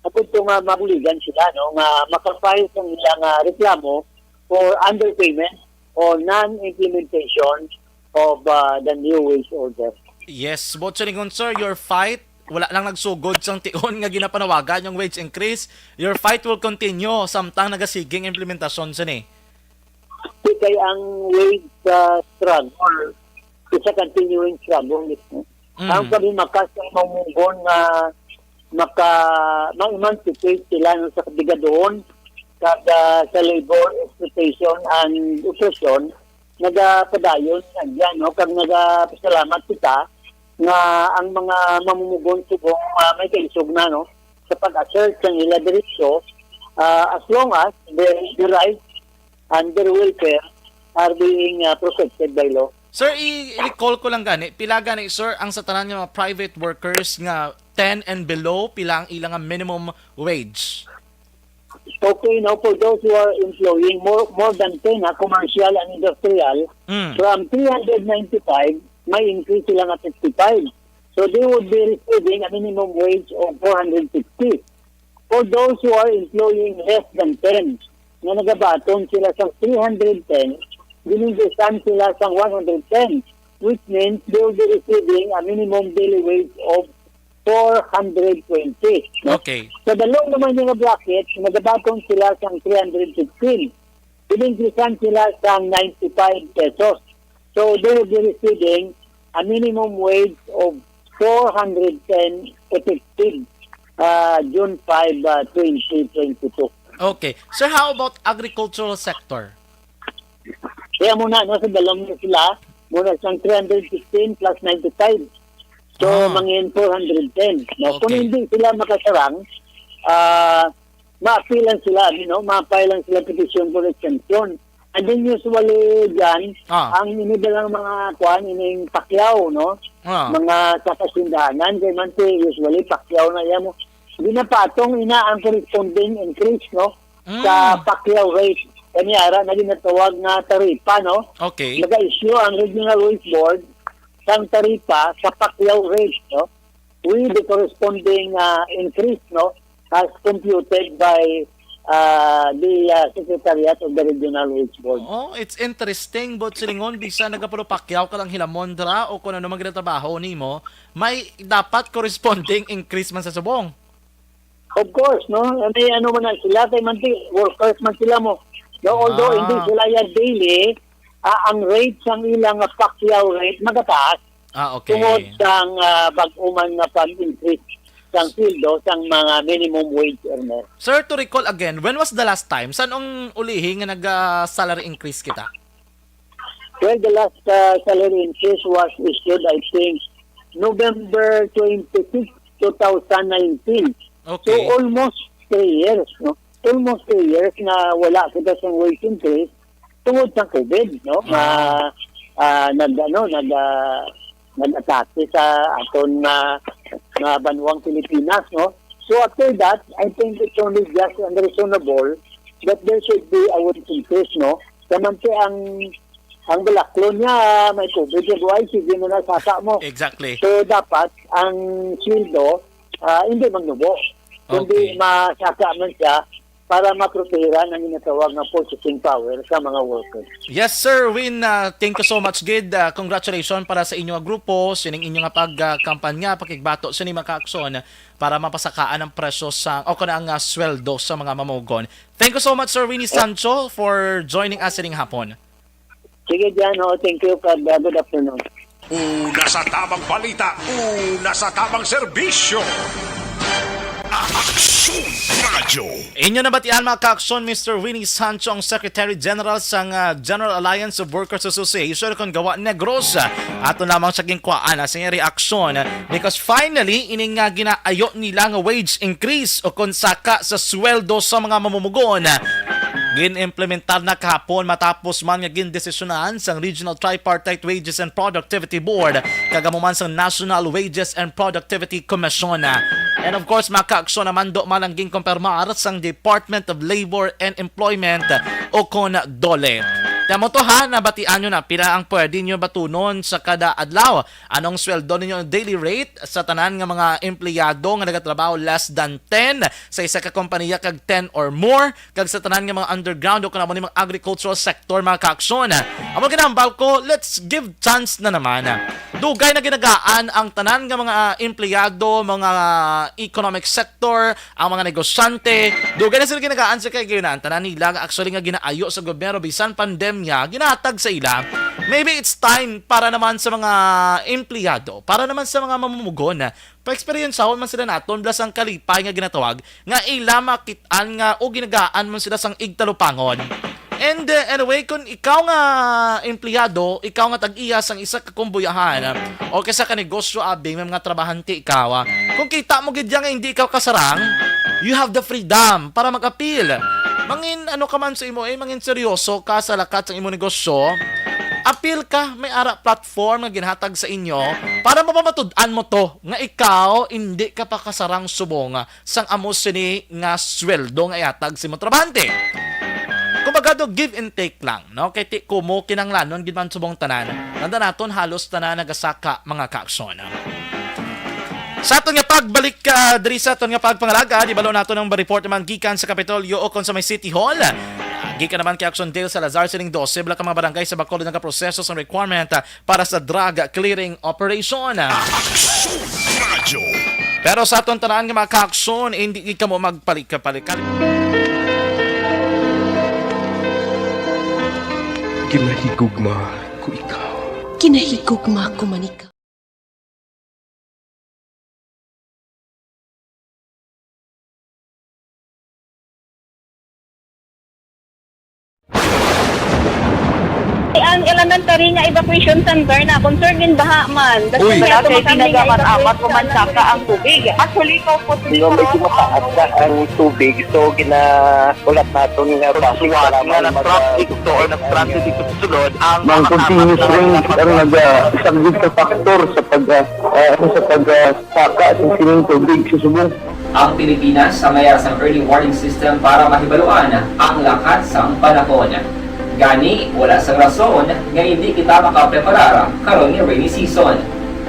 at ito nga mabuligan sila, no? Nga makafile sa ilang reklamo for underpayment or non-implementation of the new wage order. Yes, Botcharingon sir, your fight, wala lang nagsugod sang tion nga ginapanawagan yung wage increase. Your fight will continue samtang nagasiging implementasyon sa ni. Kaya ang wage struggle, it's a continuing struggle. Ang sabi makasang mamungon nga ma-emancipate sila sa katiga doon kada sa labor exploitation and oppression, nagapadayon nandiyan, no? Kag nagapasalamat kita nga ang mga mamumugon subong may kaisog na, no, sa pag-assert ng ila diretsyo, as long as the rights and their welfare are being protected by law. Sir, i-recall ko lang gani, pila gani sir ang sa tanan nga mga private workers nga 10 and below, pila ang ilang minimum wage? Okay, now for those who are employing more than 10, commercial and industrial, from 395, may increase sila nga 55. So they would be receiving a minimum wage of 460. For those who are employing less than 10, na nagabaton sila sa 310, binindisan sila sa 110, which means they will be receiving a minimum daily wage of 420. Okay. Sa dalawang naman yung bracket, nagabatong sila sa 315. Binindisan sila sa 95 pesos. So they will be receiving a minimum wage of 410 effective June 5, 2022. Okay. Sir, how about agricultural sector? Kaya muna, no, sa dalawang sila, muna sa 315 plus 95. So, mangin 410. No? Okay. Kung hindi sila makasarang, ma-appealan sila, ma-appealan sila petition for exemption. And then usually dyan, ang inidalang mga ining pakyaw, no? Mga kakasindahanan, kaya man usually pakyaw na yan mo. Ginapatong ang corresponding increase, no? Sa pakyaw rate. Kanyara, na ginatawag na taripa, no? Okay. Nag-issue ang Regional Wage Board sang taripa sa pakyaw rate, no? With the corresponding increase, no? As computed by the Secretariat of the Regional Wage Board. Oh, it's interesting, but silingon, bisa nagapulupakyaw ka lang hilamon dra o kung ano magtrabaho nimo, may dapat corresponding increase man sa subong. Of course, no? May man na sila, kay workers man sila mo. No, although hindi sila yan daily, ang rate sang ilang pakyaw rate magataas. Okay. Tungod sang pag-uman na pag-increase sang sildo sang mga minimum wage earner. Sir, to recall again, when was the last time? Saan ang ulihin nga nag-salary increase kita? Well, the last salary increase was issued, I think, November 26, 2019. Okay. So, almost 3 years, no? Almost 3 years na wala kita sa wage increase tungod sa COVID, no? Nag-atake sa aton na banwang Pilipinas, no? So after that, I think it's only just unreasonable that there should be a wage increase, no? Kamante ang balaklo niya may COVID, ay sige mo na sasa mo. Exactly. So dapat ang sweldo hindi magnubo. Kundi masaka man siya para maprotehiran ang inatawag na purchasing power sa mga workers. Yes, sir. Win, thank you so much, Gid. Congratulations para sa inyong grupo, sining inyong pagkampanya, pakigbato sa mga kaakson para mapasakaan ang presyo sa o ang sweldo sa mga mamugon. Thank you so much, Sir Winnie Sancho, for joining us sining hapon. Sige dyan, thank you, Kad. Good afternoon. Una sa tamang balita, una sa tamang serbisyo. Aksyon Radyo. Inyo nabatian mga kaakson, Mr. Winnie Sancho, ang Secretary General sa General Alliance of Workers Association kung gawa Negros. Ato lamang sa ginkwaan sa iyong reaksyon because finally, ining nga ginaayo nila nga wage increase o kung saka sa sweldo sa mga mamumugon. Gin-implementar na kahapon matapos man nga gindesisyonan sa Regional Tripartite Wages and Productivity Board kagamuman sa National Wages and Productivity Commission. And of course, makaaksyon naman do malangging kumpirmar sa Department of Labor and Employment o kon DOLE. Kaya mo to ha, nabatian nyo na pila ang pwede nyo batunon sa kada adlaw. Anong sweldo ninyo daily rate sa tanan nga mga empleyado nga nagatrabaho less than 10 sa isa ka kompanya kag 10 or more kag sa tanan nga mga underground o kanamo ni mga agricultural sector mga kaaksyon. Amo ginambal ko, let's give chance na naman. Dugay na ginagaan ang tanan nga mga empleyado, mga economic sector, ang mga negosyante. Dugay na sila ginagaan sa kay gina tanan nila actually nga ginaayo sa gobyerno bisan pandemya ginatag sa ila. Maybe it's time para naman sa mga empleyado, para naman sa mga mamumugon pa-experience man sila naton blas ang kalipay nga ginatawag nga ila makitaan nga o ginagaan man sila sang igtalupangon. And anyway, kung ikaw nga empleyado, ikaw nga tag-iya sang isa ka kumbuyahan o kaysa ka negosyo abing may mga trabahante ikaw, kung kita mo gid nga hindi ikaw kasarang, you have the freedom para mag-appeal. Mangin ano ka man sa imo, mangin seryoso ka sa lakat sa imo negosyo, appeal ka, may ara platform nga ginhatag sa inyo para mapamatud-an mo to nga ikaw hindi ka pa kasarang subong sang amos sini nga sweldo nga iatag sa imo trabahante. Kumbaga do give and take lang, no? Kay ti kumo kinanglanon gid man subong tanan. Nanda naton halos tanan nagasaka mga kaaksyon. Sa aton nga pagbalik diri sa aton nga pagpangalaga, di balo nato ng report naman gikan sa Kapitolyo o kon sa may City Hall. Gikan naman kay Action Dale Salazar sining 12 ka mga barangay sa Bacolod nagaproseso sa requirement para sa drug clearing operation. Aksyon Radyo. Pero sa aton tanan nga mga kaaksyon, hindi ka mo magpalik-palik. Kinahigugma ko ikaw. Kinahigugma ko man ikaw. Ang elementary nga evacuation center na concern din baha man. Uy, kasi tinagaman amat kumansaka ang tubig. Actually, ko po Hindi mo medyo mataas na ang tubig. So, ulat natin nga pasiwala nga ng traffic to or nag-transit dito sa sulod. Ang continuous rain ang nag-isang sa factor sa pagsaka at sining tubig sa subong. Ang Pilipinas sa mayas ang early warning system para mahibaluan ang lakat sa panahon. Gani, wala sa rason nga hindi kita makapreparar karon ni rainy season.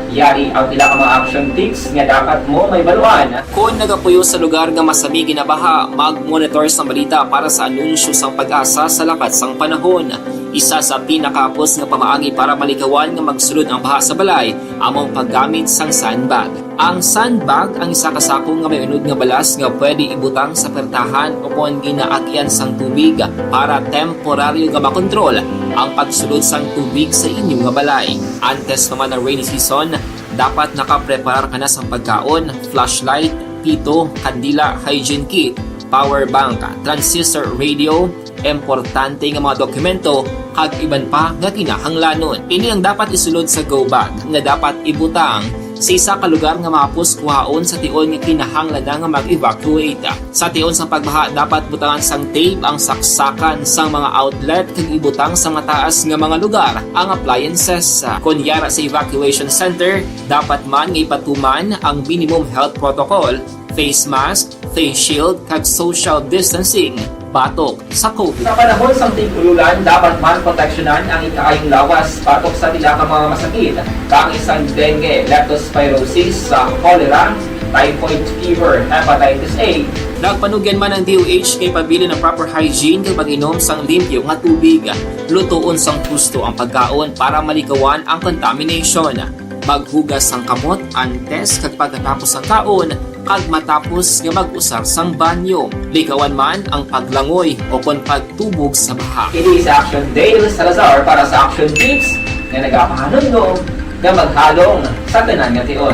Yari ang pila ka mga action tips nga dapat mo may baluan. Kung nagapuyo sa lugar nga masabi ginabaha, mag-monitor sa balita para sa anunsyo sang pag-asa sa lakat sang panahon. Isa sa pinakapos nga pamaagi para malikawan nga magsulod ang baha sa balay, among paggamit sang sandbag. Ang sandbag ang isa kasakong nga may unod nga balas nga pwede ibutang sa pertahan o kung ginaagyan sang tubig para temporaryo nga makontrol ang pagsulod sang tubig sa inyong nga balay. Antes naman ng rainy season, dapat nakapreparar ka na sa pagkaon, flashlight, pito, kandila, hygiene kit, power bank, transistor radio, importante nga mga dokumento, kag iban pa nga kinahanglanon. Ini ang dapat isulod sa go bag nga dapat ibutang sa isa ka lugar nga mapus kuhaon sa tion nga kinahanglan nga mag-evacuate. Sa tion sa pagbaha dapat butangan sang tape ang saksakan sang mga outlet kag ibutang sa mataas nga mga lugar ang appliances. Kunyara sa evacuation center, dapat man nga ipatuman ang minimum health protocol, face mask, face shield kag social distancing. Batok sa COVID. Sa panahon sa tigululan, dapat man proteksyonan ang ikaayong lawas batok sa tila ka mga masakit, kang isang dengue, leptospirosis, cholera, typhoid fever, hepatitis A. Nagpanugyan man ang DOH kay pabili ng proper hygiene kay pag-inom sang limpyo nga tubig. Lutuon sang husto ang pagkaon para malikawan ang contamination. Maghugas sang kamot antes kag pagkatapos ang kaon kag matapos nga mag-usar sang banyo. Likawan man ang paglangoy o kon pagtubog sa baha. Kini sa Action Dale Salazar para sa Action Tips nga nagapahanundong nga maghalong sa tanan nga tion.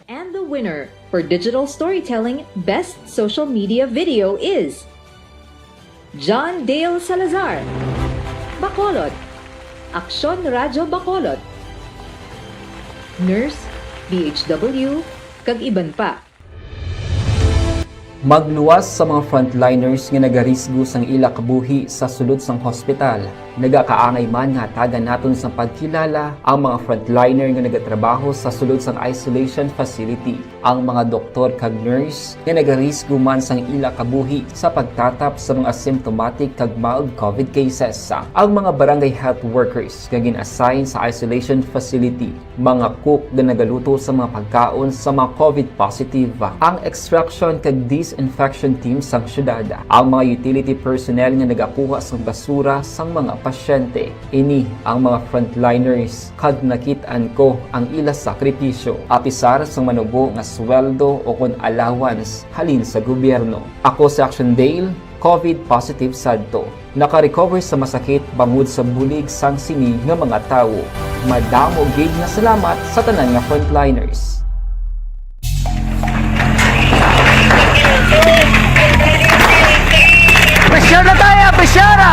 And the winner for Digital Storytelling Best Social Media Video is John Dale Salazar, Bacolod, Aksyon Radyo Bacolod, Nurse, BHW, kag iban pa. Magluwas sa mga frontliners nga nagarisgo sang ila kabuhi sa sulod sang hospital. Nagakaangay man nga tagan naton sa pagkilala ang mga frontliner nga nagatrabaho sa sulod sang isolation facility. Ang mga doktor kag nurse nga nagarisgo man sang ila kabuhi sa pagtatap sa mga symptomatic kag mild COVID cases. Ang mga barangay health workers nga gin-assign sa isolation facility, mga cook nga nagaluto sa mga pagkaon sa mga COVID positive, ang extraction kag disinfection team sang syudad, ang mga utility personnel nga nagakuha sang basura sang mga pasyente. Ini ang mga frontliners kag nakitaan ko ang ila sakripisyo apisar sang manubo nga sweldo o kon allowance halin sa gobyerno. Ako sa Action Dale, COVID positive sadto. Naka-recover sa masakit bangod sa bulig sang sini nga mga tawo. Madamo gid na salamat sa tanan nga frontliners. Pressure na tayo! Pressure na!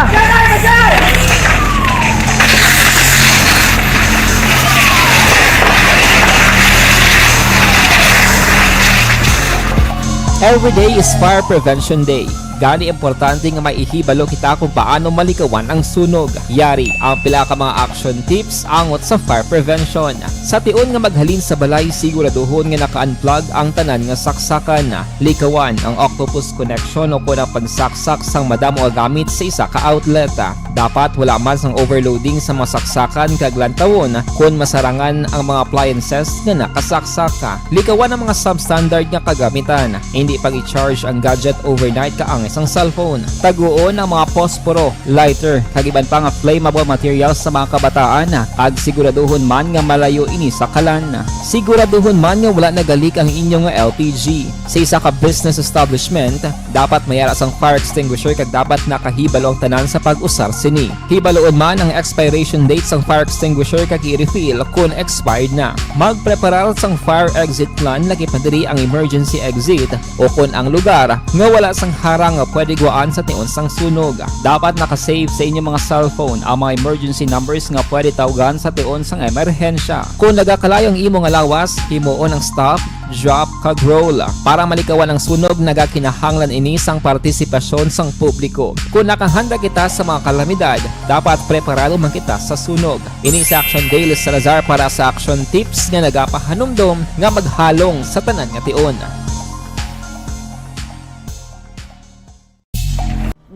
Every day is Fire Prevention Day. Gani importante nga maihibalo kita kung paano malikawan ang sunog. Yari ang pila ka mga action tips angot sa fire prevention. Sa tion nga maghalin sa balay, siguraduhon nga naka-unplug ang tanan nga saksakan. Likawan ang octopus connection o kung ang pagsaksak sang madamo nga gamit sa isa ka outlet. Dapat wala man sang overloading sa mga saksakan kag lantawon kung masarangan ang mga appliances nga nakasaksaka. Likawan ang mga substandard nga kagamitan. Hindi pag i-charge ang gadget overnight kaang isang cellphone. Taguon ang mga posporo, lighter, kag iban pa nga flammable materials sa mga kabataan. Kag siguraduhon man nga malayo ini sa kalan. Siguraduhon man nga wala nagalik ang inyong LPG. Sa isa ka business establishment, dapat mayara sang fire extinguisher kag dapat nakahibalo ang tanan sa pag-usar sini. Hibaloon man ang expiration date sang fire extinguisher kag i-refill kung expired na. Magpreparar sang fire exit plan laki padiri ang emergency exit o kung ang lugar nga wala sang harang nga pwede guwaan sa tion sang sunog. Dapat nakasave sa inyong mga cellphone ang mga emergency numbers nga pwede tawagan sa tion sang emerhensya. Kung nagakalayo ang imong lawas, himuon ang stop, drop, kag roll. Para malikawan ang sunog, nagakinahanglan ini sang partisipasyon sang publiko. Kung nakahanda kita sa mga kalamidad, dapat preparado man kita sa sunog. Ini sa Action Dale Salazar para sa Action Tips nga nagapahanumdom nga maghalong sa tanan nga tion.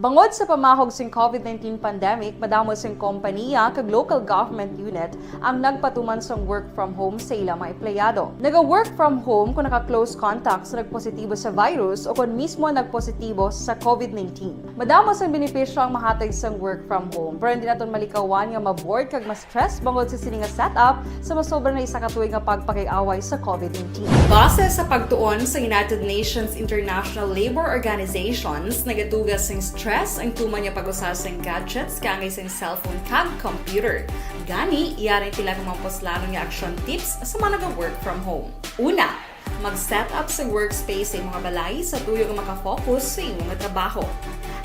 Bangod sa pamahog sing COVID-19 pandemic, madamo sing kompanya kag local government unit ang nagpatuman sang work from home sa ilang mga empleyado. Naga-work from home kung naka-close contacts na nagpositibo sa virus o kung mismo nagpositibo sa COVID-19. Madamo sang benepisyo ang mahatag sang work from home, pero hindi naton malikawan nga ma-bored kag ma-stress bangod sa sini nga setup sa masobra na isa ka tuig nga pagpakiaway sa COVID-19. Base sa pagtuon sa United Nations International Labour Organizations, nagatugas sing stress ang tuman niya pag-usar sa gadgets kaangay sa cellphone kag computer. Gani, iyarin tila ng mga poslanong nga action tips sa mga nag-work from home. Una, mag-set up sa workspace sa mga balay sa tuyo nga makafocus sa imong trabaho.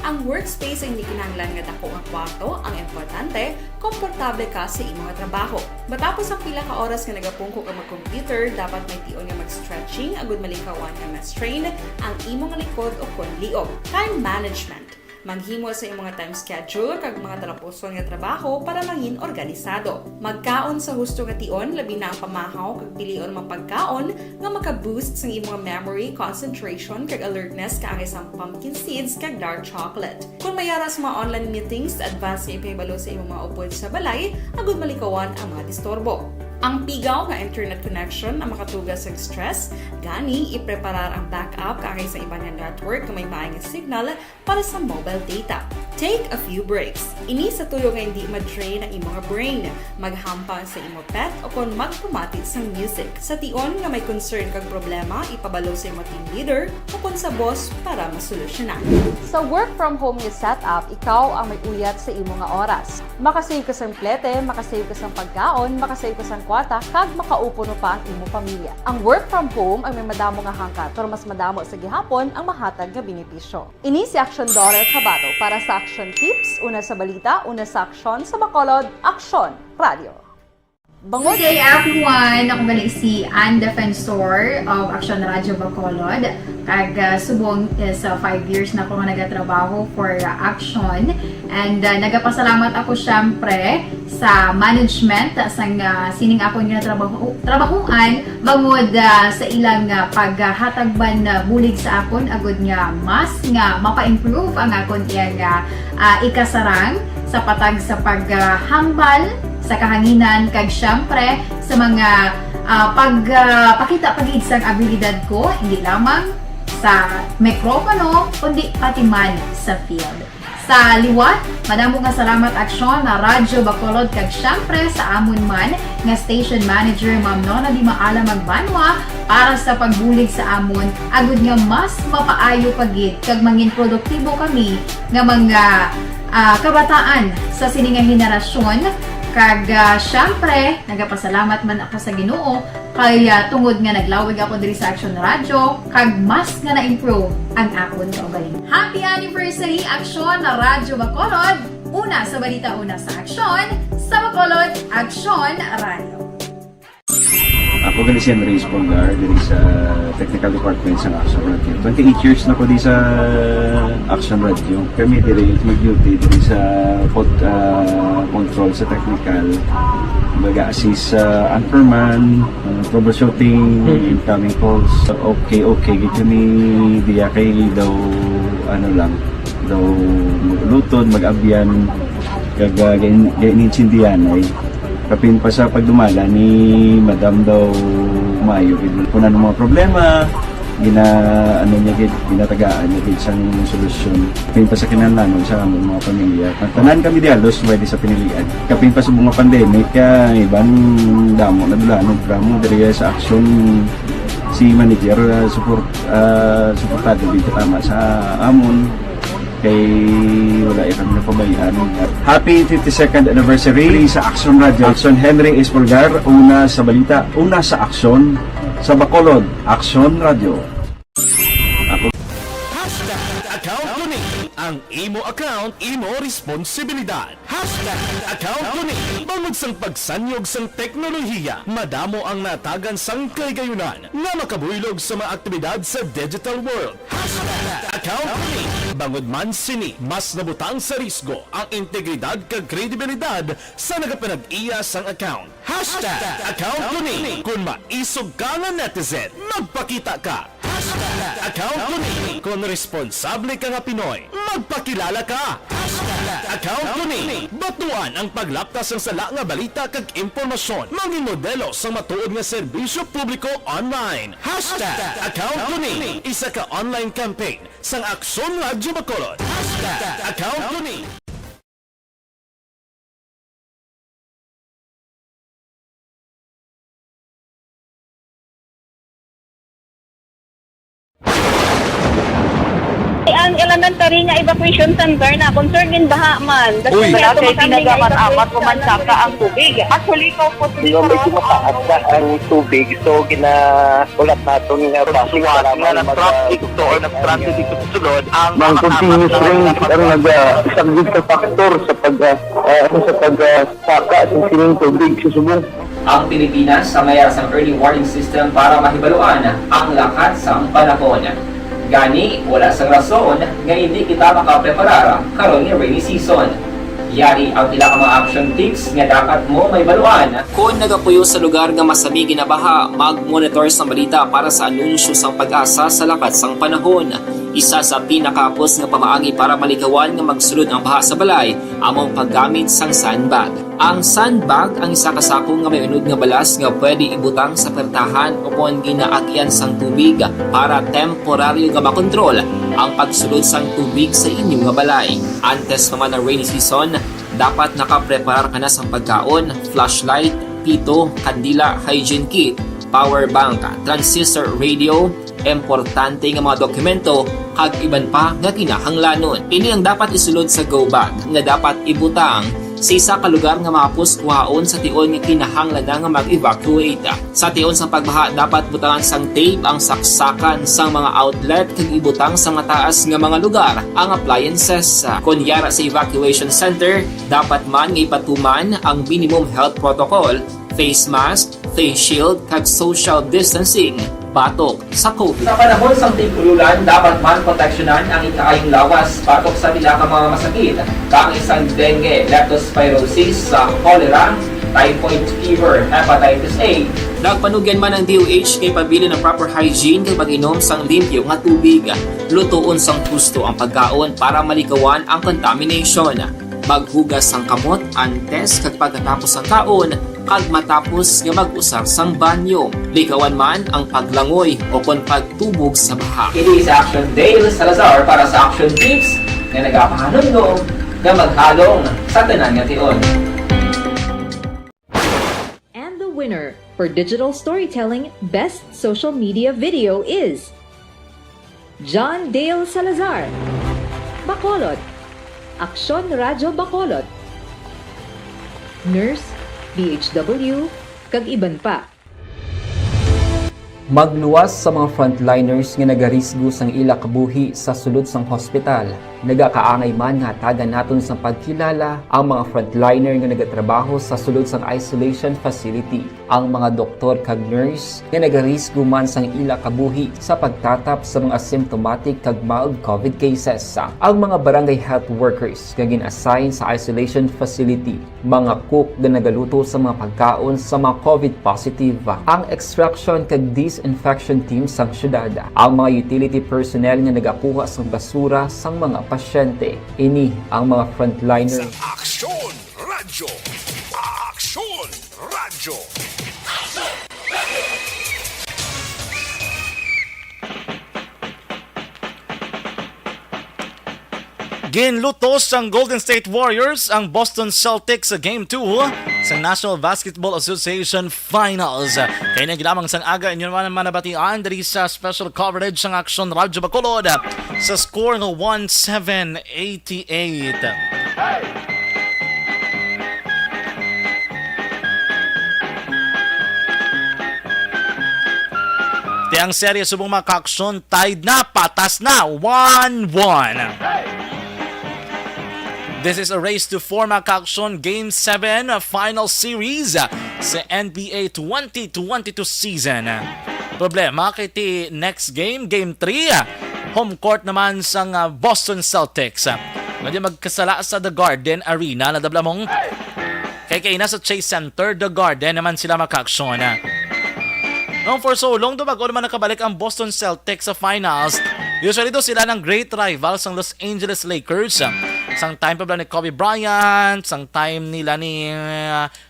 Ang workspace ay hindi kinahanglan nga dako nga kwarto, ang importante, komportable ka sa imong trabaho. Matapos ang pila ka oras nga nagapungko ka mag-computer, dapat may tion nga mag-stretching agud malikawan nga ma-strain ang imong likod o kon liog. Time management. Maghimo sa imong time schedule kag mga talapuson nga trabaho para mangin organisado. Magkaon sa husto nga tion, labi na ang pamahaw kag pilion mang pagkaon nga maka-boost sa imong memory, concentration kag alertness kaangay sa pumpkin seeds kag dark chocolate. Kung mayara sa mga online meetings, advance nga ipahibalo sa imong mga upod sa balay, agud malikawan ang mga disturbo. Ang pigaw nga internet connection ang makatugas sa stress, gani ipreparar ang backup kakay sa ibang nga network na may maayong signal para sa mobile data. Take a few breaks. Ini sa tuyo nga hindi ma-drain ang imong brain, maghampa sa imo pet o kung magpumati sa music. Sa tion nga may concern kag problema, ipabalo sa imo team leader o kung sa boss para masolusyonan. Sa work from home nga setup, ikaw ang may uyat sa imo nga oras. Makasave ka sa plete, makasave ka sa pagkaon, makasave ka sa kwata, kag makaupo no pa ang imo pamilya. Ang work from home ay may madamo nga hangkat, pero mas madamo sa gihapon ang mahatag nga benepisyo. Ini si Action Dorel Cabato para sa Action Tips, una sa balita, una sa aksyon sa Bacolod, Action Radio. Good day everyone! Ako gali si Ann Defensor of Action Radio Bacolod. Kag subong sa 5 years na ako nga nagatrabaho for Action. And nagapasalamat ako syempre sa management sang sining ako nga trabahuan bangod sa ilang paghatagban bulig sa akon agud nga mas nga mapa-improve ang akon nga ikasarang sa patag sa paghambal sa kahanginan kag syempre sa mga pagpakita pagid sang abilidad ko hindi lamang sa mikropono kundi pati man sa field. Sa liwat, madamo nga salamat Aksyon na Radyo Bacolod kag syempre sa amon man nga station manager Ma'am Nona Di Maala Magbanwa para sa pagbulig sa amon agud nga mas mapaayo pagid kag mangin produktibo kami nga mga kabataan sa sininga henerasyon. Kag syempre, nagapasalamat man ako sa Ginoo kay tungod nga naglawig ako diri sa Action Radio kag mas nga na-improve ang akon kaugalingon. Happy anniversary Action na Radyo Bacolod! Una sa balita, una sa aksyon sa Bacolod, Action Radio. Ako gali si Andres Polgar diri sa Technical Department sa Action Radio. 28 years na ko di sa Action Radio. Kami diri mag-duty diri sa control sa technical. Mag-assist sa anchorman, troubleshooting, incoming calls. Okay, gito ni diya kay daw daw maglutod, mag-abyan, ganinsindihan ay kapin pa sa pagdumala ni Madam daw Mayo kung ano mga problema ginatagaan niya isang solusyon kapin pa sa kinahanglan sa among mga pamilya tanan kami dialos pwede sa pinilian kapin pa sa mga pandemic ibang damo na dulanon programo diri sa action si manager suportado dito tama sa amon kay wala kami napabayaan. Happy 52nd anniversary sa Action Radio. Action Henry Espolgar, una sa balita, una sa aksyon sa Bacolod, Action Radio. Account ko ni ang imo account, imo responsibilidad. Account ko ni bangod sang pagsanyog sang teknolohiya, madamo ang natagan sang kaygayunan nga makabuylog sa mga aktibidad sa digital world. Account ko ni bangod man sini mas nabutang sa risgo ang integridad kag kredibilidad sa nagapanag-iya sang account. Account ko ni kung maisog ka nga netizen, magpakita ka. Account ko ni kung responsable ka nga Pinoy, magpakilala ka. Account ko ni batuan ang paglaptas ng sala nga balita kag impormasyon, maging modelo sa matuod nga serbisyo publiko online. Account ko ni isa ka online campaign sang Aksyon Radio Bacolod. Account ko ni ang elementary nga evacuation center na concern din baha man. Uy, kasi pinagaman-amat kumansaka ang tubig. Actually, ikaw po dito. Medyo mataas na ang tubig. So, ulat natin nga pasuwat nga ng traffic to or nag-traffic dito sulod. Ang continuous rain ang isang good factor sa pagsaka sa sining tubig sa subong. Ang Pilipinas sa mayroon sa early warning system para mahibaluan ang lakat sa panahon. Gani, wala sang rason nga hindi kita makapreparara karon nga rainy season. Yari ang ilang mga action tips nga dapat mo may baluan. Kung nagapuyo sa lugar nga masabi ginabaha, mag-monitor sa balita para sa anunsyo sang pag-asa sa lakat sang panahon. Isa sa pinakapos nga pamaagi para malikawan nga magsulod ang baha sa balay, among paggamit sang sandbag. Ang sandbag ang isa kasakong nga may unod nga balas nga pwede ibutang sa pertahan o kung ginaagyan sang tubig para temporaryo nga makontrol ang pagsulod sang tubig sa inyong nga balay. Antes naman ng rainy season, dapat nakapreparar ka na sang pagkaon, flashlight, pito, kandila, hygiene kit, power bank, transistor radio, importante nga mga dokumento kag iban pa nga kinahanglanon. Ini ang dapat isulod sa go bag nga dapat ibutang sa isa ka lugar nga mapus kuhaon sa tion nga kinahanglan na nga mag-evacuate. Sa tion sa pagbaha dapat butangan sang tape ang saksakan sang mga outlet kag ibutang sa mataas nga mga lugar ang appliances. Kunyara sa evacuation center, dapat man nga ipatuman ang minimum health protocol, face mask, face shield kag social distancing batok sa COVID. Sa panahon sa tig-ululan, dapat man proteksyonan ang ikaayong lawas batok sa pila ka mga masakit, kang isang dengue, leptospirosis, cholera, typhoid fever, hepatitis A. Nagpanugyan man ang DOH kay pabili ng proper hygiene kay pag-inom sang limpyo nga tubig. Lutuon sang gusto ang pagkaon para malikawan ang contamination. Maghugas sang kamot antes kag pagkatapos ang kaon kag matapos nga mag-usar sang banyo. Likawan man ang paglangoy o kon pagtubog sa baha. Kini sa Action Dale Salazar para sa Action Tips nga nagapahanungnog nga maghalong sa tanan nga tion. And the winner for Digital Storytelling Best Social Media Video is John Dale Salazar, Bacolod, Aksyon Radyo Bacolod, Nurse, BHW, kag iban pa. Magluwas sa mga frontliners nga nagarisgo sang ila kabuhi sa sulod sang hospital. Nagakaangay man nga tagan naton sa pagkilala ang mga frontliner nga nagatrabaho sa sulod sang isolation facility. Ang mga doktor kag nurse nga nagarisgo man sang ila kabuhi sa pagtatap sa mga symptomatic kag mild COVID cases. Ang mga barangay health workers nga gin-assign sa isolation facility, mga cook nga nagaluto sa mga pagkaon sa mga COVID positive. Ang extraction kag disinfection team sang syudad, ang mga utility personnel nga nagakuha sang basura sang mga pasyente. Ini ang mga frontliner. Sa Aksyon Radyo. Aksyon Radyo. Ginlutos ang Golden State Warriors ang Boston Celtics sa Game 2 sa National Basketball Association Finals. Kaya nagilamang sang aga inyo naman manabatian diri sa special coverage ng Action Radyo Bacolod sa score ng 1-7-88. Ang serye subong mga ka-aksyon, tied na, patas na, 1-1. This is a race to form a ka-aksyon Game 7 Final Series sa NBA 2022 season. Problema kay ti next game, Game 3, home court naman sang Boston Celtics. Medyo magkasala sa The Garden Arena na dablamong kay na sa Chase Center, The Garden naman sila maka-aksyon. For so long, bago naman nakabalik ang Boston Celtics sa finals. Usually do sila ng great rivals ang Los Angeles Lakers. Sang time pa ba ni Kobe Bryant, sang time nila ni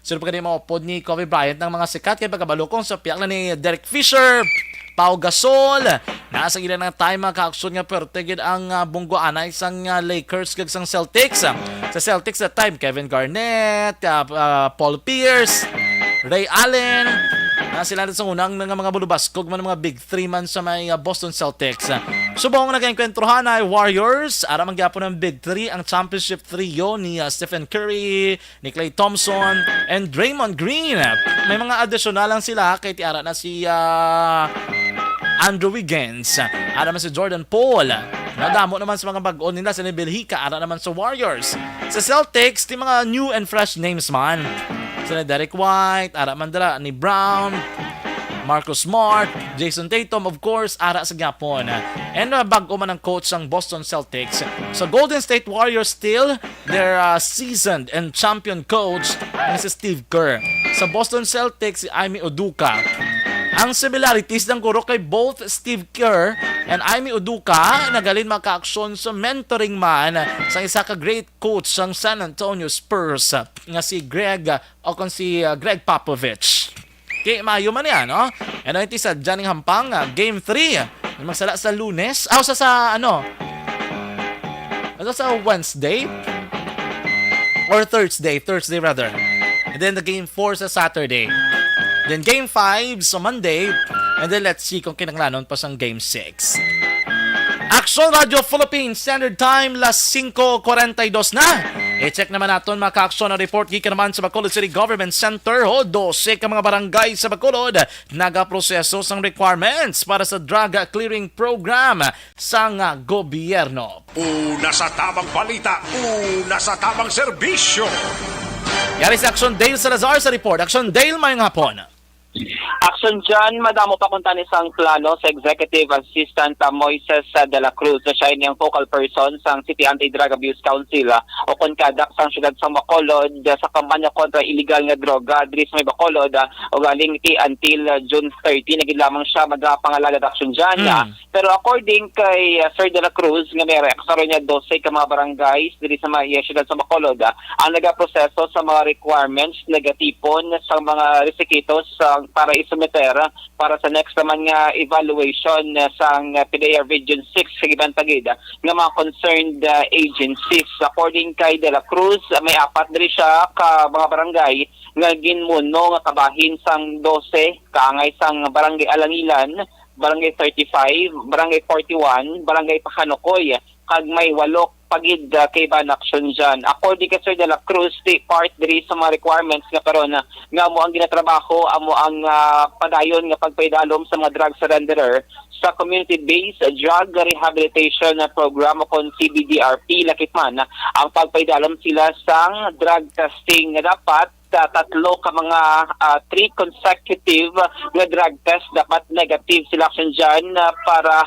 sino pa ganyan mga pod ni Kobe Bryant ng mga sikat kay pagkabalukong sa piyak na ni Derek Fisher, Pau Gasol. Nasa ilan ng time ka-aksyon nga pero tigid ang bunggo anay sang Lakers kag sang Celtics. Sa Celtics that time, Kevin Garnett, Paul Pierce, Ray Allen. Sila rin sa unang mga bulubaskog man mga big 3 man sa may Boston Celtics. Subong nag-enkwentrohan ay Warriors. Ara mangyapon ng big 3 ang championship trio ni Stephen Curry, ni Klay Thompson, and Draymond Green. May mga additional lang sila kay tiara na si Andrew Wiggins. Ara naman si Jordan Poole. Nadamo naman sa mga bag-on nila si Nebil Hika. Ara naman sa Warriors. Sa Celtics, di mga new and fresh names man. Sila Derek White, ara mandala ni Brown, Marcus Smart, Jason Tatum, of course, ara sa Japon. And bago man ang coach ng Boston Celtics. So Golden State Warriors still, their seasoned and champion coach si Steve Kerr. Sa Boston Celtics, si Ime Udoka. Ang similarities ng guro kay both Steve Kerr and Amy Udoka nagalin makaaksyon sa mentoring man sa isa ka great coach ng San Antonio Spurs nga si Greg Popovich. Okay, mayo man yan, no? Ano ito sa Janing Hampang, Game 3. Magsala sa Lunes. Sa Wednesday? Or Thursday rather. And then the Game 4 sa Saturday. Then Game 5 sa Monday. And then let's see kung kinanglanon pa sa Game 6. Action Radio Philippines Standard Time, las 5:42 na. I-check naman natin mga ka-aksyon na report gikan naman sa Bacolod City Government Center. 12 ka mga barangay sa Bacolod nagaproseso sang requirements para sa drug clearing program sa gobyerno. Una sa tamang balita, una sa tamang serbisyo. Yari si Action Dale Salazar sa report. Action Dale, mayong hapon. Action dyan, madamo pa kunta isang plano sa Executive Assistant Moises de la Cruz na siya niyang focal person sa City Anti-Drug Abuse Council o kung kadak sa siyudad sa Bacolod sa kampanya kontra illegal nga droga diri sa may Bacolod o galing until June 30 naging lamang siya magpangalaga action dyan. Pero according kay Sir de la Cruz nga may reaksaro niya 12 ka mga barangays diri sa may siyudad sa Bacolod ang nagaproseso sa mga requirements negatipon sa mga resikitos para isumeter para sa next naman nga evaluation sa PDEA Region 6 sa Giban Tagida ng mga concerned agencies. According kay De La Cruz, may apat diri siya ka mga barangay nga ginmuno nga kabahin sang 12 kaangay sang Barangay Alangilan, Barangay 35, Barangay 41, Barangay Pakanukoy, kag may 8 pagid kay ban action dyan. According kay Sir De La Cruz, part diri sa mga requirements nga karon nga mo ang ginatrabaho amo ang padayon nga pagpaidalom sa mga drug surrenderer sa community-based drug rehabilitation program o kon CBDRP lakit man ang pagpaidalom sila sang drug testing nga dapat tatlo ka mga 3 consecutive na drug test dapat negative sila action dyan para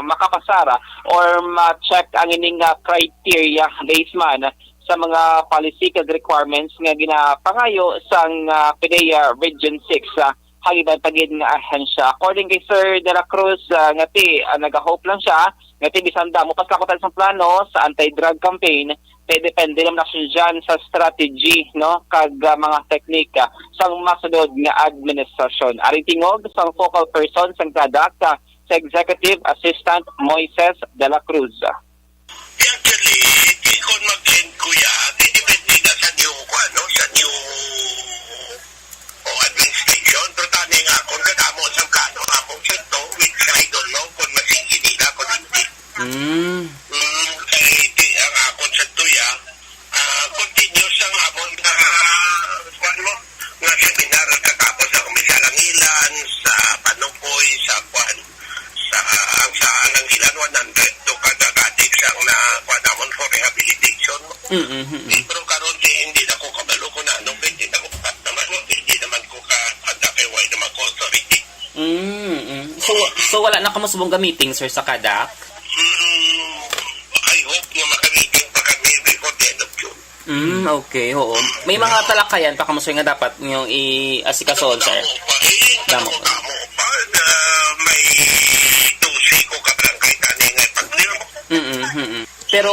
makapasara or ma-check ang ining criteria based man sa mga policy and requirements nga ginapangayo sang PDEA Region 6 hagiban pagid nga ahensya. According kay Sir De La Cruz, ngati nag-hope lang siya ngati bisan damo pas kakutan sa plano sa anti-drug campaign depende naman na dyan sa strategy no kag mga teknika sa masunod nga administrasyon. Aring tingog sa focal person sang kadak sa Executive Assistant Moises de la Cruz. Actually, kung mag-end kuya, depende na sa new administration. Pero tani nga kung kadamo sa plano akong ito, which I don't know kung masigin nila kung hindi. Ang akong sa tuya, continuous ang amon nga seminar katapos sa Kumisalang Ilan, sa Panungkoy, sa Anang Ilan 100 to kadagadik sang na kwanamon for rehabilitation. Pero karon hindi na ko kabalo ko na anong hindi na ko kat naman hindi naman ko kadakeway naman ko authority. So wala na kamusubong gamiting sir sa kadak? I hope nga makamiting pa kami before the end of June. Okay, oo. May mga talakayan pa kamusoy nga dapat yung i-asikason sir? Damo. May tusi ko kabarangay tani nga pagdiro. Pero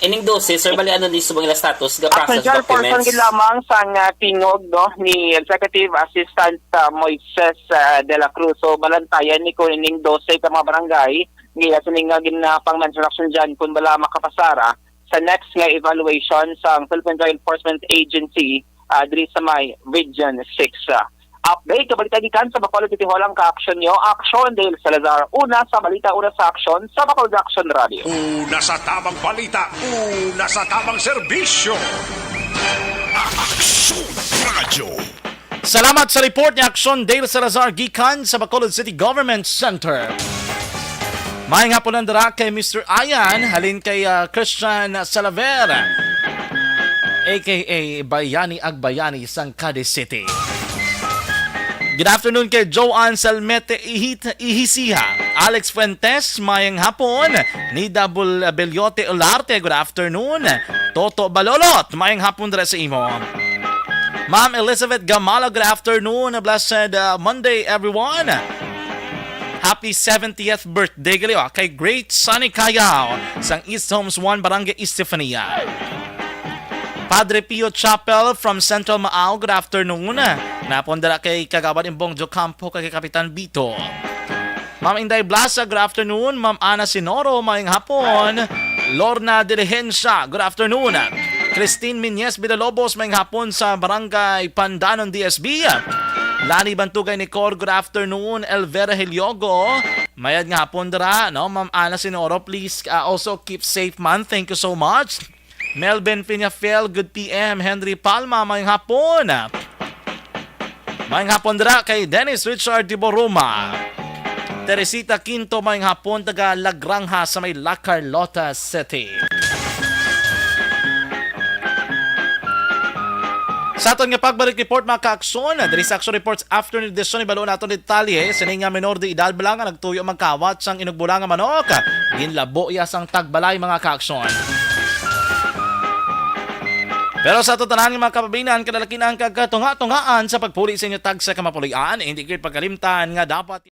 ining 12 sir bali ano di subong ila status ga process Actually, documents. portion lamang sang tingog no ni Executive Assistant Moises de la Cruz. So balantayan ni ko ining 12 ka mga barangay nga sining ginapang-mention action dyan kung bala makapasara sa next nga evaluation sa Philippine Drug Enforcement Agency diri sa may Region 6. Update, kabalita gikan sa Bacolod City Hall ang ka-action nyo. Action Dale Salazar. Una sa balita, una sa action sa Bacolod Action Radio. Una sa tamang balita, una sa tamang serbisyo. Action Radio. Salamat sa report ni Action Dale Salazar gikan sa Bacolod City Government Center. Maayong hapon ang dara kay Mr. Ayan, halin kay Christian Salavera, aka Bayani Agbayani, sang Cadiz City. Good afternoon kay Joanne Salmete Ihisiha, Alex Fuentes, mayang hapon. Nida Belyote Olarte, good afternoon. Toto Balolot, mayang hapon dara sa imo. Ma'am Elizabeth Gamala, good afternoon. A blessed Monday, everyone. Happy 70th birthday kay Great Sunny Kayao sang East Homes 1, Barangay Estefania. Padre Pio Chapel from Central Maaw, good afternoon. Napondara kay Kagawad Imbong Jocampo kay Kapitan Bito. Ma'am Inday Blasa, good afternoon. Ma'am Ana Sinoro, maayong hapon. Lorna Diligencia, good afternoon. Christine Minyes Villalobos, maayong hapon sa Barangay Pandanon, DSB. Lani Bantugay Nicor, good afternoon. Elvera Heliogo, mayad nga hapon dara, no? Ma'am Ana Sinoro, please also keep safe, man. Thank you so much. Melvin Piñafel, good PM. Henry Palma, mayang hapon. Mayang hapon dara kay Dennis Richard Di Boroma. Teresita Quinto, mayang hapon, taga Lagranja sa may La Carlota City. Sa aton nga pagbalik report mga kaakson, diri sa action reports afternoon edition ibalo naton detalye sini nga menor de edad bala nga nagtuyo magkawat sang inugbula nga manok. Ginlabo iya sang tagbalay mga kaakson. Pero sa tutanan ng mga kapabinan, kadalaki na ang kagatunga-tungaan sa pagpuli sa inyo tag sa kamapulian, hindi kayo pagkalimtan nga dapat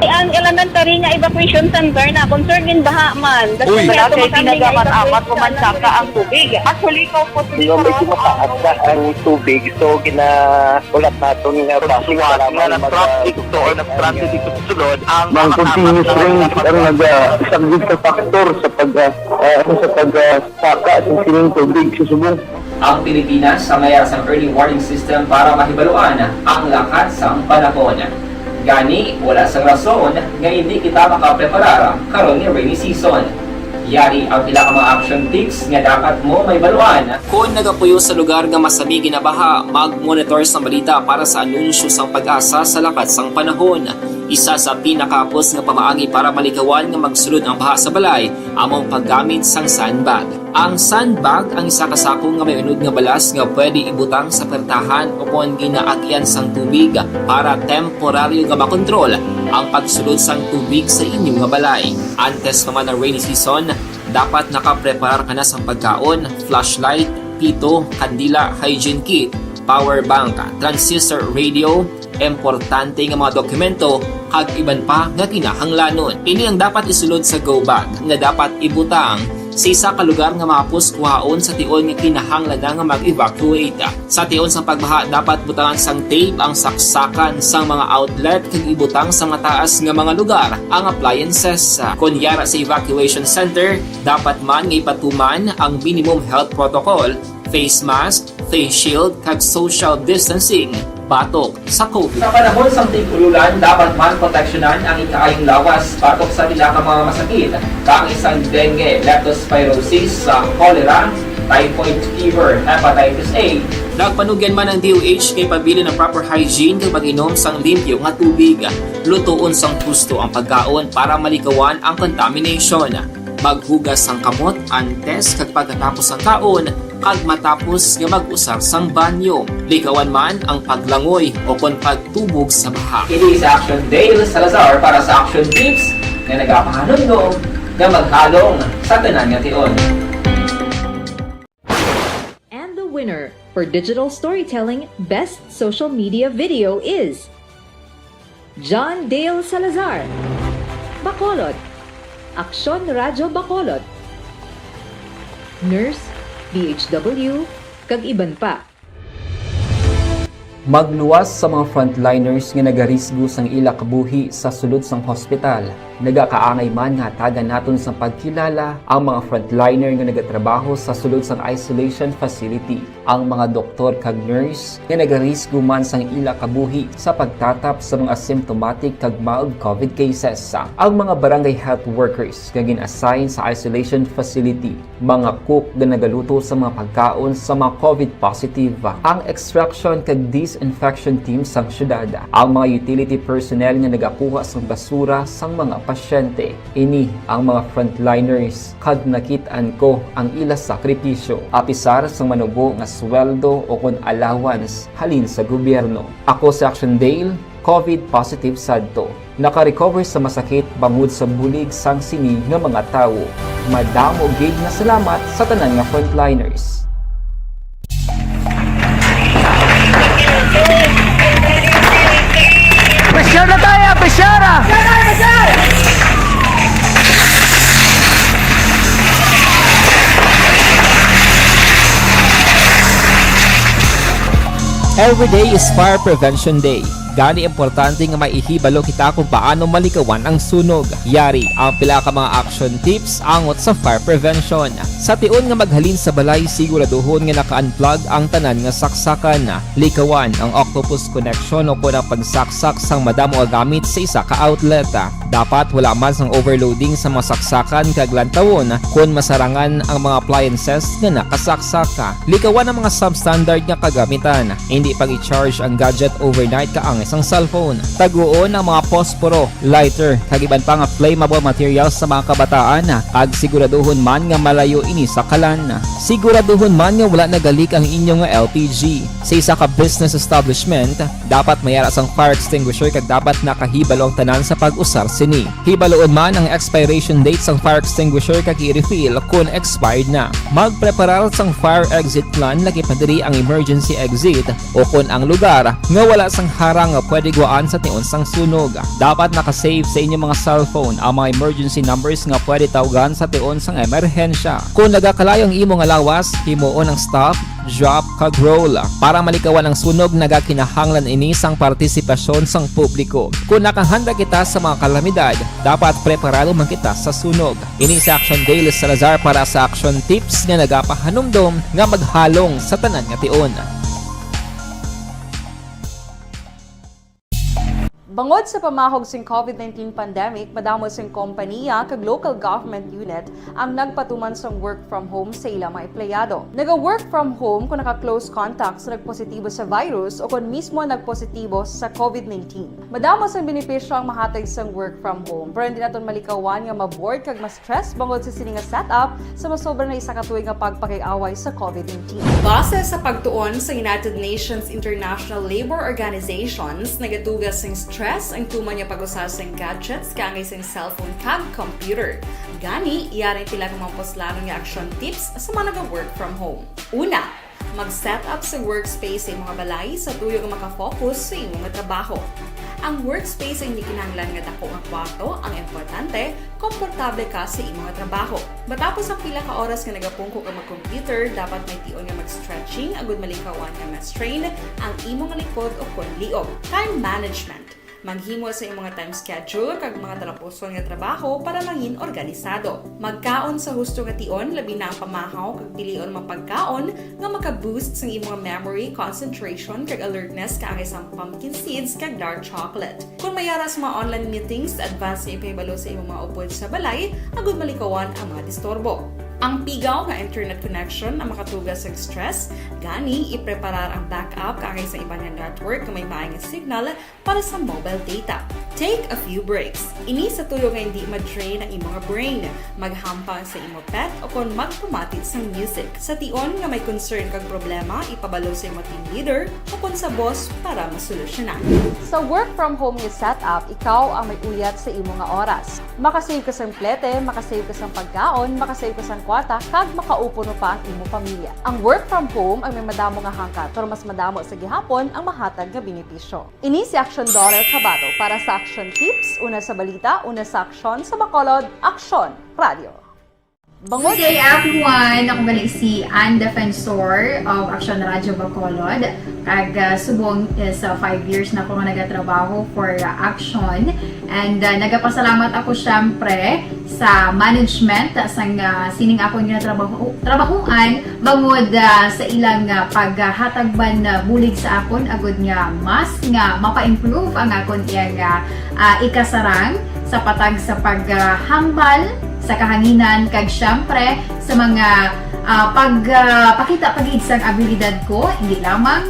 ang elementary nga evacuation center na concerned in baha man. Uy, kaya kaya tinagamat-amat kumansaka ang tubig. Actually, ko po Hindi medyo mataas na ang tubig. So, ulat natin nga traffic para traffic to or traffic dito sa sulod ang mga continuous rain ang isang good factor sa pagsaka at sining tubig sa subong. Ang Pilipinas sa mayroon sa early warning system para mahibaluan ang lakas ng panahon. Gani, wala sang rason nga hindi kita makapreparara karon ni rainy season. Yari ang pila ka mga action tips nga dapat mo may baluan. Kung nagapuyo sa lugar nga masabi ginabaha, mag-monitor sa balita para sa anunsyo sang pag-asa sa lakat sang panahon. Isa sa pinakapos nga pamaagi para malikawan nga magsulod ang baha sa balay, among paggamit sang sandbag. Ang sandbag ang isa ka sako nga may unod nga balas nga pwede ibutang sa pertahan o kung ginaagyan sang tubig para temporaryo nga makontrol ang pagsulod sang tubig sa inyong nga balay. Antes naman ng rainy season, dapat nakapreparar ka na sang pagkaon, flashlight, pito, kandila, hygiene kit, power bank, transistor radio, importante nga mga dokumento kag iban pa nga kinahanglanon. Ini ang dapat isulod sa go bag nga dapat ibutang sa isa ka lugar nga mapos kuhaon sa tion nga kinahanglan nga mag-evacuate. Sa tion sa pagbaha dapat butangan sang tape ang saksakan sang mga outlet kag ibutang sa mataas nga mga lugar ang appliances. Kunyara sa evacuation center, dapat man nga ipatuman ang minimum health protocol, face mask, face shield kag social distancing. Batok sa COVID. Sa panahon sa tig-ululan, dapat man proteksyonan ang ikaayong lawas batok sa pila ka mga masakit, kang isang dengue, leptospirosis, cholera, typhoid fever, hepatitis A. Nagpanugyan man ang DOH kay pabili ng proper hygiene kag pag-inom sang limpyo nga tubig. Lutuon sang husto ang pagkaon para malikawan ang contamination. Maghugas sang kamot antes kag pagkatapos ang kaon kag matapos nga mag-usar sang banyo. Likawan man ang paglangoy o kon pagtubog sa baha. Kini sa Action Dale Salazar para sa action tips na nagapahanundong nga maghalong sa tanan nga tion. And the winner for Digital Storytelling Best Social Media Video is John Dale Salazar, Bacolod, Aksyon Radyo Bacolod, Nurse, DHW, kag iban pa. Magluwas sa mga frontliners nga nagarisgo sang ila kabuhi sa sulod sang hospital. Nagakaangay man nga tagan naton sa pagkilala ang mga frontliner nga nagatrabaho sa sulod sang isolation facility. Ang mga doktor kag nurse nga nagarisgo man sang ila kabuhi sa pagtatap sa mga asymptomatic kag mild COVID cases. Ang mga barangay health workers nga gin-assign sa isolation facility, mga cook nga nagaluto sa mga pagkaon sa mga COVID positive. Ang extraction kag disinfection team sang syudad, ang mga utility personnel nga nagakuha sang basura sang mga pasyente. Ini ang mga frontliners kag nakit-an ko ang ila sakripisyo apisar sang manubo nga sweldo o kon allowance halin sa gobyerno. Ako si Action Dale, COVID positive sadto. Naka-recover sa masakit bangod sa bulig sang sini nga mga tawo. Madamo gig na salamat sa tanan nga frontliners. Pressure na tayo! Pressure! Every day is Fire Prevention Day. Gani importante nga maihibalo kita kung paano malikawan ang sunog. Yari ang pila ka mga action tips angot sa fire prevention. Sa tion nga maghalin sa balay, siguraduhon nga naka-unplug ang tanan nga saksakan. Likawan ang octopus connection o kung ang pagsaksak sang madamo nga gamit sa isa ka outlet. Dapat wala man sang overloading sa mga saksakan kag lantawon kung masarangan ang mga appliances nga nakasaksaka. Likawan ang mga substandard nga kagamitan. Hindi pag i-charge ang gadget overnight kaang isang cellphone. Taguon ang mga posporo, lighter, kag iban pa nga flammable materials sa mga kabataan. Ag siguraduhon man nga malayo ini sa kalan. Siguraduhon man nga wala nagalik ang inyong nga LPG. Sa isa ka business establishment, dapat mayara sang fire extinguisher kag dapat nakahibalo ang tanan sa pag-usar sini. Hibaloon man ang expiration date sang fire extinguisher kag i-refill kung expired na. Magpreparar sang fire exit plan lagi pa diri ang emergency exit o kung ang lugar nga wala sang harang nga pwede guaan sa tion sang sunog. Dapat nakasave sa inyong mga cellphone ang mga emergency numbers nga pwede tawagan sa tion sang emerhensya. Kung nagakalayo ang imong lawas, himuon ang stop, drop, kag roll. Para malikawan ang sunog, nagakinahanglan ini sang partisipasyon sang publiko. Kung nakahanda kita sa mga kalamidad, dapat preparado man kita sa sunog. Ini sa Action Daily Salazar para sa action tips nga nagapahanumdom nga maghalong sa tanan nga tion. Bangod sa pamahog sing COVID-19 pandemic, madamo sing kompanya kag local government unit ang nagpatuman sang work from home sa ilang mga empleyado. Naga-work from home kung naka-close contact sa nagpositibo sa virus o kung mismo nagpositibo sa COVID-19. Madamo sang benepisyo ang mahatag sang work from home, pero hindi naton malikawan nga maboard kag ma-stress bangod sa sini nga setup sa masobra na isa ka tuig nga pagpakiaway sa COVID-19. Base sa pagtuon sa United Nations International Labour Organizations, nagatugas sing stress ang tuman niya pag-usar sa gadgets kangay sa cellphone kag computer. Gani, iyaring pila ng mga poslanong nga action tips sa mga nag-work from home. Una, mag-set up sa workspace sa mga balay sa tuyo nga makafocus sa imong trabaho. Ang workspace ay hindi kinahanglan nga dako nga kwarto, ang importante, komportable ka sa imong trabaho. Matapos ang pila ka oras nga nagapungko ka mag-computer, dapat may tion nga mag-stretching agud malikawan nga ma-strain ang imong likod o kon liog. Time management. Maghimo sa imong time schedule kag mga talapuson nga trabaho para mangin organisado. Magkaon sa husto nga tion, labi na ang pamahaw kag pilion mapagkaon nga maka-boost sa imong memory, concentration kag alertness kaangay sang pumpkin seeds kag dark chocolate. Kung mayaras mga online meetings, advance na ipahibalo sa imong mga upod sa balay, agud malikawan ang mga disturbo. Ang pigaw nga internet connection ang makatugas sa stress, gani ipreparar ang backup kaangay sa ibang network nga may maayong signal para sa mobile data. Take a few breaks. Ini sa tuyo nga hindi ma-drain ang imong brain, maghampang sa imong pet o kon magpumatid sa music. Sa tion nga may concern kag problema, ipabalo sa imong team leader o kon sa boss para masolusyonan. Sa work from home nga setup, ikaw ang may uyat sa imong nga oras. Makasave ka sa plete, makasave ka sa pagkaon, makasave ka sa kwarta, kag makaupo no pa ang imong pamilya. Ang work from home ay may madamo nga hangkat, pero mas madamo sa gihapon ang mahatag nga benepisyo. Ini si Action Dollar Cabato para sa action tips, una sa balita, una sa aksyon sa Bacolod, Aksyon Radio. Good day everyone! Ako gali si Ann Defensor of Action Radio Bacolod. Kag subong sa 5 years na ako nga nagatrabaho for Action. And nagapasalamat ako syempre sa management sang sining ako nga trabahuan bangod sa ilang paghatagban bulig sa akon agud nga mas nga mapa-improve ang akon iyang ikasarang sa patag sa paghambal sa kahanginan kag syempre sa mga pagpakita pagid sang abilidad ko hindi lamang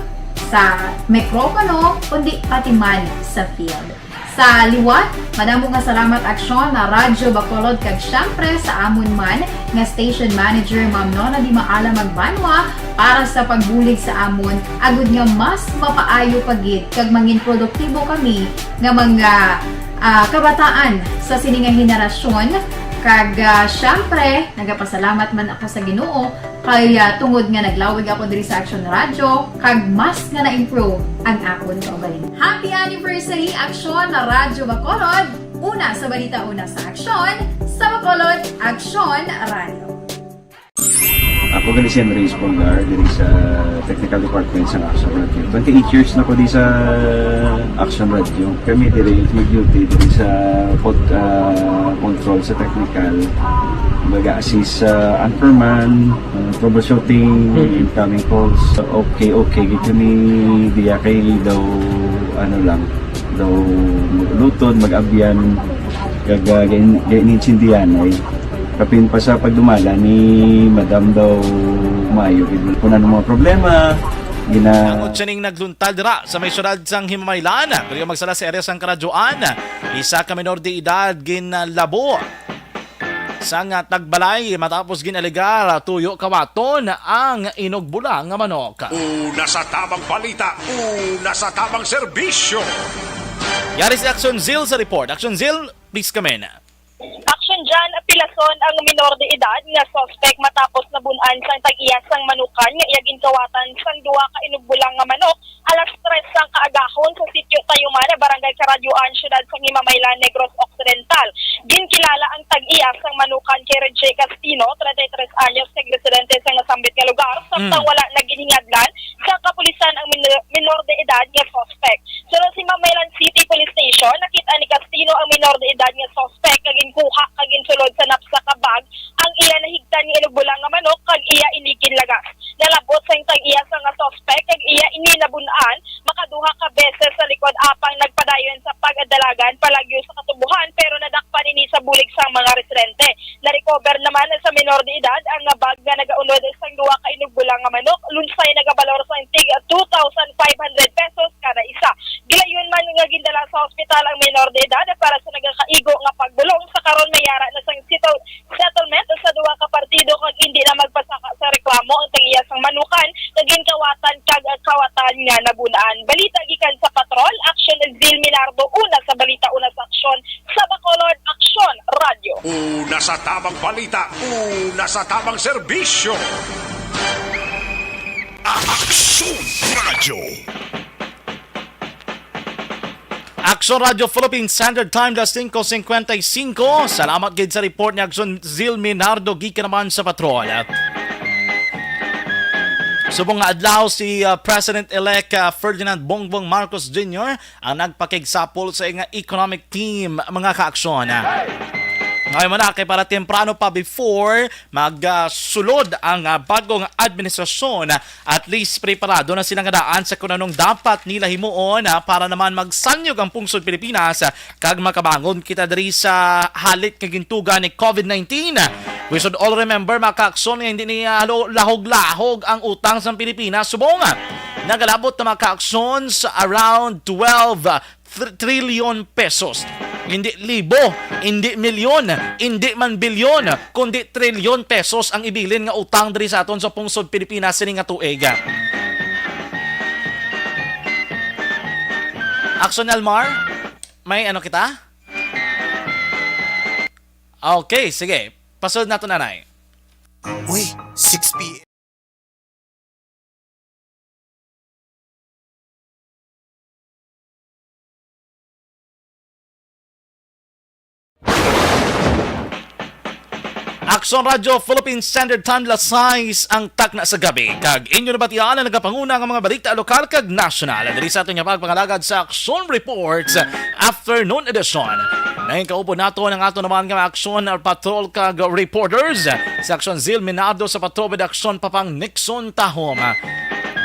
sa mikropono kundi pati man sa field. Sa liwat, madamo nga salamat aksyon na Radyo Bacolod kag syempre sa amon man nga station manager Ma'am Nona Di Maala Magbanwa para sa pagbulig sa amon agud nga mas mapaayo pagit kag mangin produktibo kami nga mga kabataan sa sininga henerasyon. Kag syempre, nagapasalamat man ako sa Ginoo kay tungod nga naglawig ako diri sa Action Radio kag mas nga na-improve ang akon kaugalingon. Happy anniversary Action na Radyo Bacolod! Una sa balita, una sa aksyon, sa Bacolod, Action Radio. Ako gali si Henry Espolgar diri sa Technical Department sa Action Radio. 28 years na ko di sa Action Radio. Kami diri mag-duty diri sa control sa technical. Mag-assist sa anchorman, troubleshooting, incoming calls. Okay, gito ni diya kay daw lutod, mag-abyan, ganinsindihan ay kapin pa sa pagdumala ni Madam daw Mayo. Kung ano mga problema, Ang utsaning nagluntad dira sa may syudad sang Himamaylan. Kaya magsala sa area sang Karadyoan. Isa ka menor de edad ginlabo sang tagbalay matapos ginaligar tuyo kawaton ang inugbulang nga manok. Una sa tamang balita, una sa tamang serbisyo. Yari si Action Zil sa report. Action Zil, please come in. Action dyan, apilason ang minor de edad nga suspect matapos nabunan sang tag-iya sang manukan nga iyagin kawatan sang duwa ka inugbulang nga manok alas 3 sang kaagahon sa sitio Tayuman, barangay Karadyoan, syudad sang Himamaylan, Negros Occidental. Ginkilala ang tag-iya sang manukan kay Reggie Castino, 33 anyos, residente sa nasambit nga lugar, samtang wala naginhingadlan sa kapulisan ang minor de edad nga suspect. Sunod si Himamaylan City Police Station, nakita ni Castino ang minor de edad nga suspect kagin kuha kagin sulod sa napsa ka bag ang iya nahigtan ni inugbulang nga manok kag iya inikin lagas. Nalabot sa tag-iya sa nga suspect kag iya ininabunan makaduha ka beses sa likod apang nagpadayon sa pag-adalagan palagyo sa katubuhan pero nadakpan ini sa bulig sang mga residente. Na-recover naman sa minor de edad ang bag nga nagaunod sa duwa ka inugbulang nga manok lunsay nagabalor sa tig 2,500 pesos kada isa. Gilayon man nga gindala sa ospital ang minor de edad para sa nagakaigo nga pagbulong sa karon mayara na sang settlement sa duwa ka partido kag hindi na magpasaka sa reklamo ang tag-iya sang manukan naging kawatan kag kawatan nga nabunaan. Balita gikan sa Patrol, Action Zil Minardo, una sa balita, una sa aksyon sa Bacolod, Action Radio. Una sa tamang balita, una sa tamang serbisyo. Action Radio. Action Radio Philippine Standard Time las 5:55. Salamat gid sa report ni Action Zil Minardo gikan naman sa Patrol. Subong nga adlaw si President-elect Ferdinand Bongbong Marcos Jr. ang nagpakigsapol sa nga economic team mga kaaksyon. Ngayon man kay para temprano pa before magsulod ang bagong administrasyon, at least preparado na silang daan sa kung anong dapat nila himuon para naman magsanyog ang pungsod Pilipinas kag makabangon kita diri sa halit kagintugan ni COVID-19. We should all remember mga kaaksyon hindi niya lahog-lahog ang utang sa Pilipinas. Subong nagalabot na mga kaaksyon sa around 12 trillion pesos. Hindi libo, hindi milyon, hindi man bilyon, kundi trilyon pesos ang ibilin nga utang diri sa aton sa pungsod Pilipinas sining nga tuig. Action Almar, may ano kita? Okay, sige. Pasod nato nanay. Uy, 6 p.m. Action Radio Philippine Standard Time las 6 ang takna sa gabi. Kag inyo na batian ang nagapanguna ng mga balita lokal kag national. Diri sa aton nga pagpangalagad sa Action Reports Afternoon Edition. Ngayon kaupo nato ng ato naman nga Action Patrol kag reporters sa Action Zil Minardo sa Patrol Action Papang Nixon Tahom.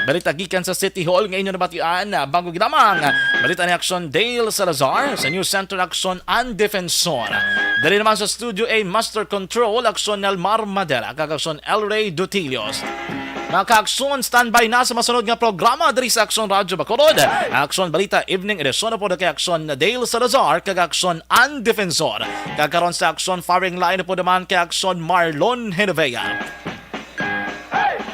Balita gikan sa City Hall ngayon na batian bago ginamang balita ni Action Dale Salazar sa News Center Action and Defensor. Dali naman sa Studio A Master Control Action Elmar Madera kag Action El Rey Dutilios. Mga ka-aksyon, standby na sa masunod nga programa diri sa Aksyon Radyo Bacolod. Aksyon Balita Evening Edition po na kay Aksyon Dale Salazar, kag Aksyon An Defensor. Kagkaroon sa Aksyon Firing Line po naman kay Aksyon Marlon Genovea.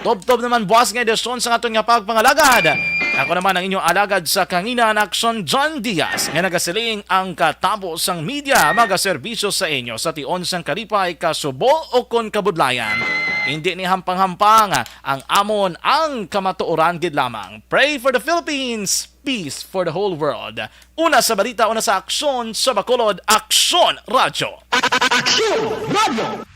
Top naman buwas nga edisyon sa atong nga pagpangalagad. Ako naman ang inyong alagad sa kanginan, Aksyon John Diaz, nga nagasiling ang katapos sang media magaserbisyo sa inyo sa tion sang kalipay kasubo o kon kabudlayan. Hindi ni hampang-hampang ang amon ang kamatuoran gid lamang. Pray for the Philippines, peace for the whole world. Una sa balita, una sa aksyon sa Bacolod, Aksyon Radyo. Aksyon Radyo!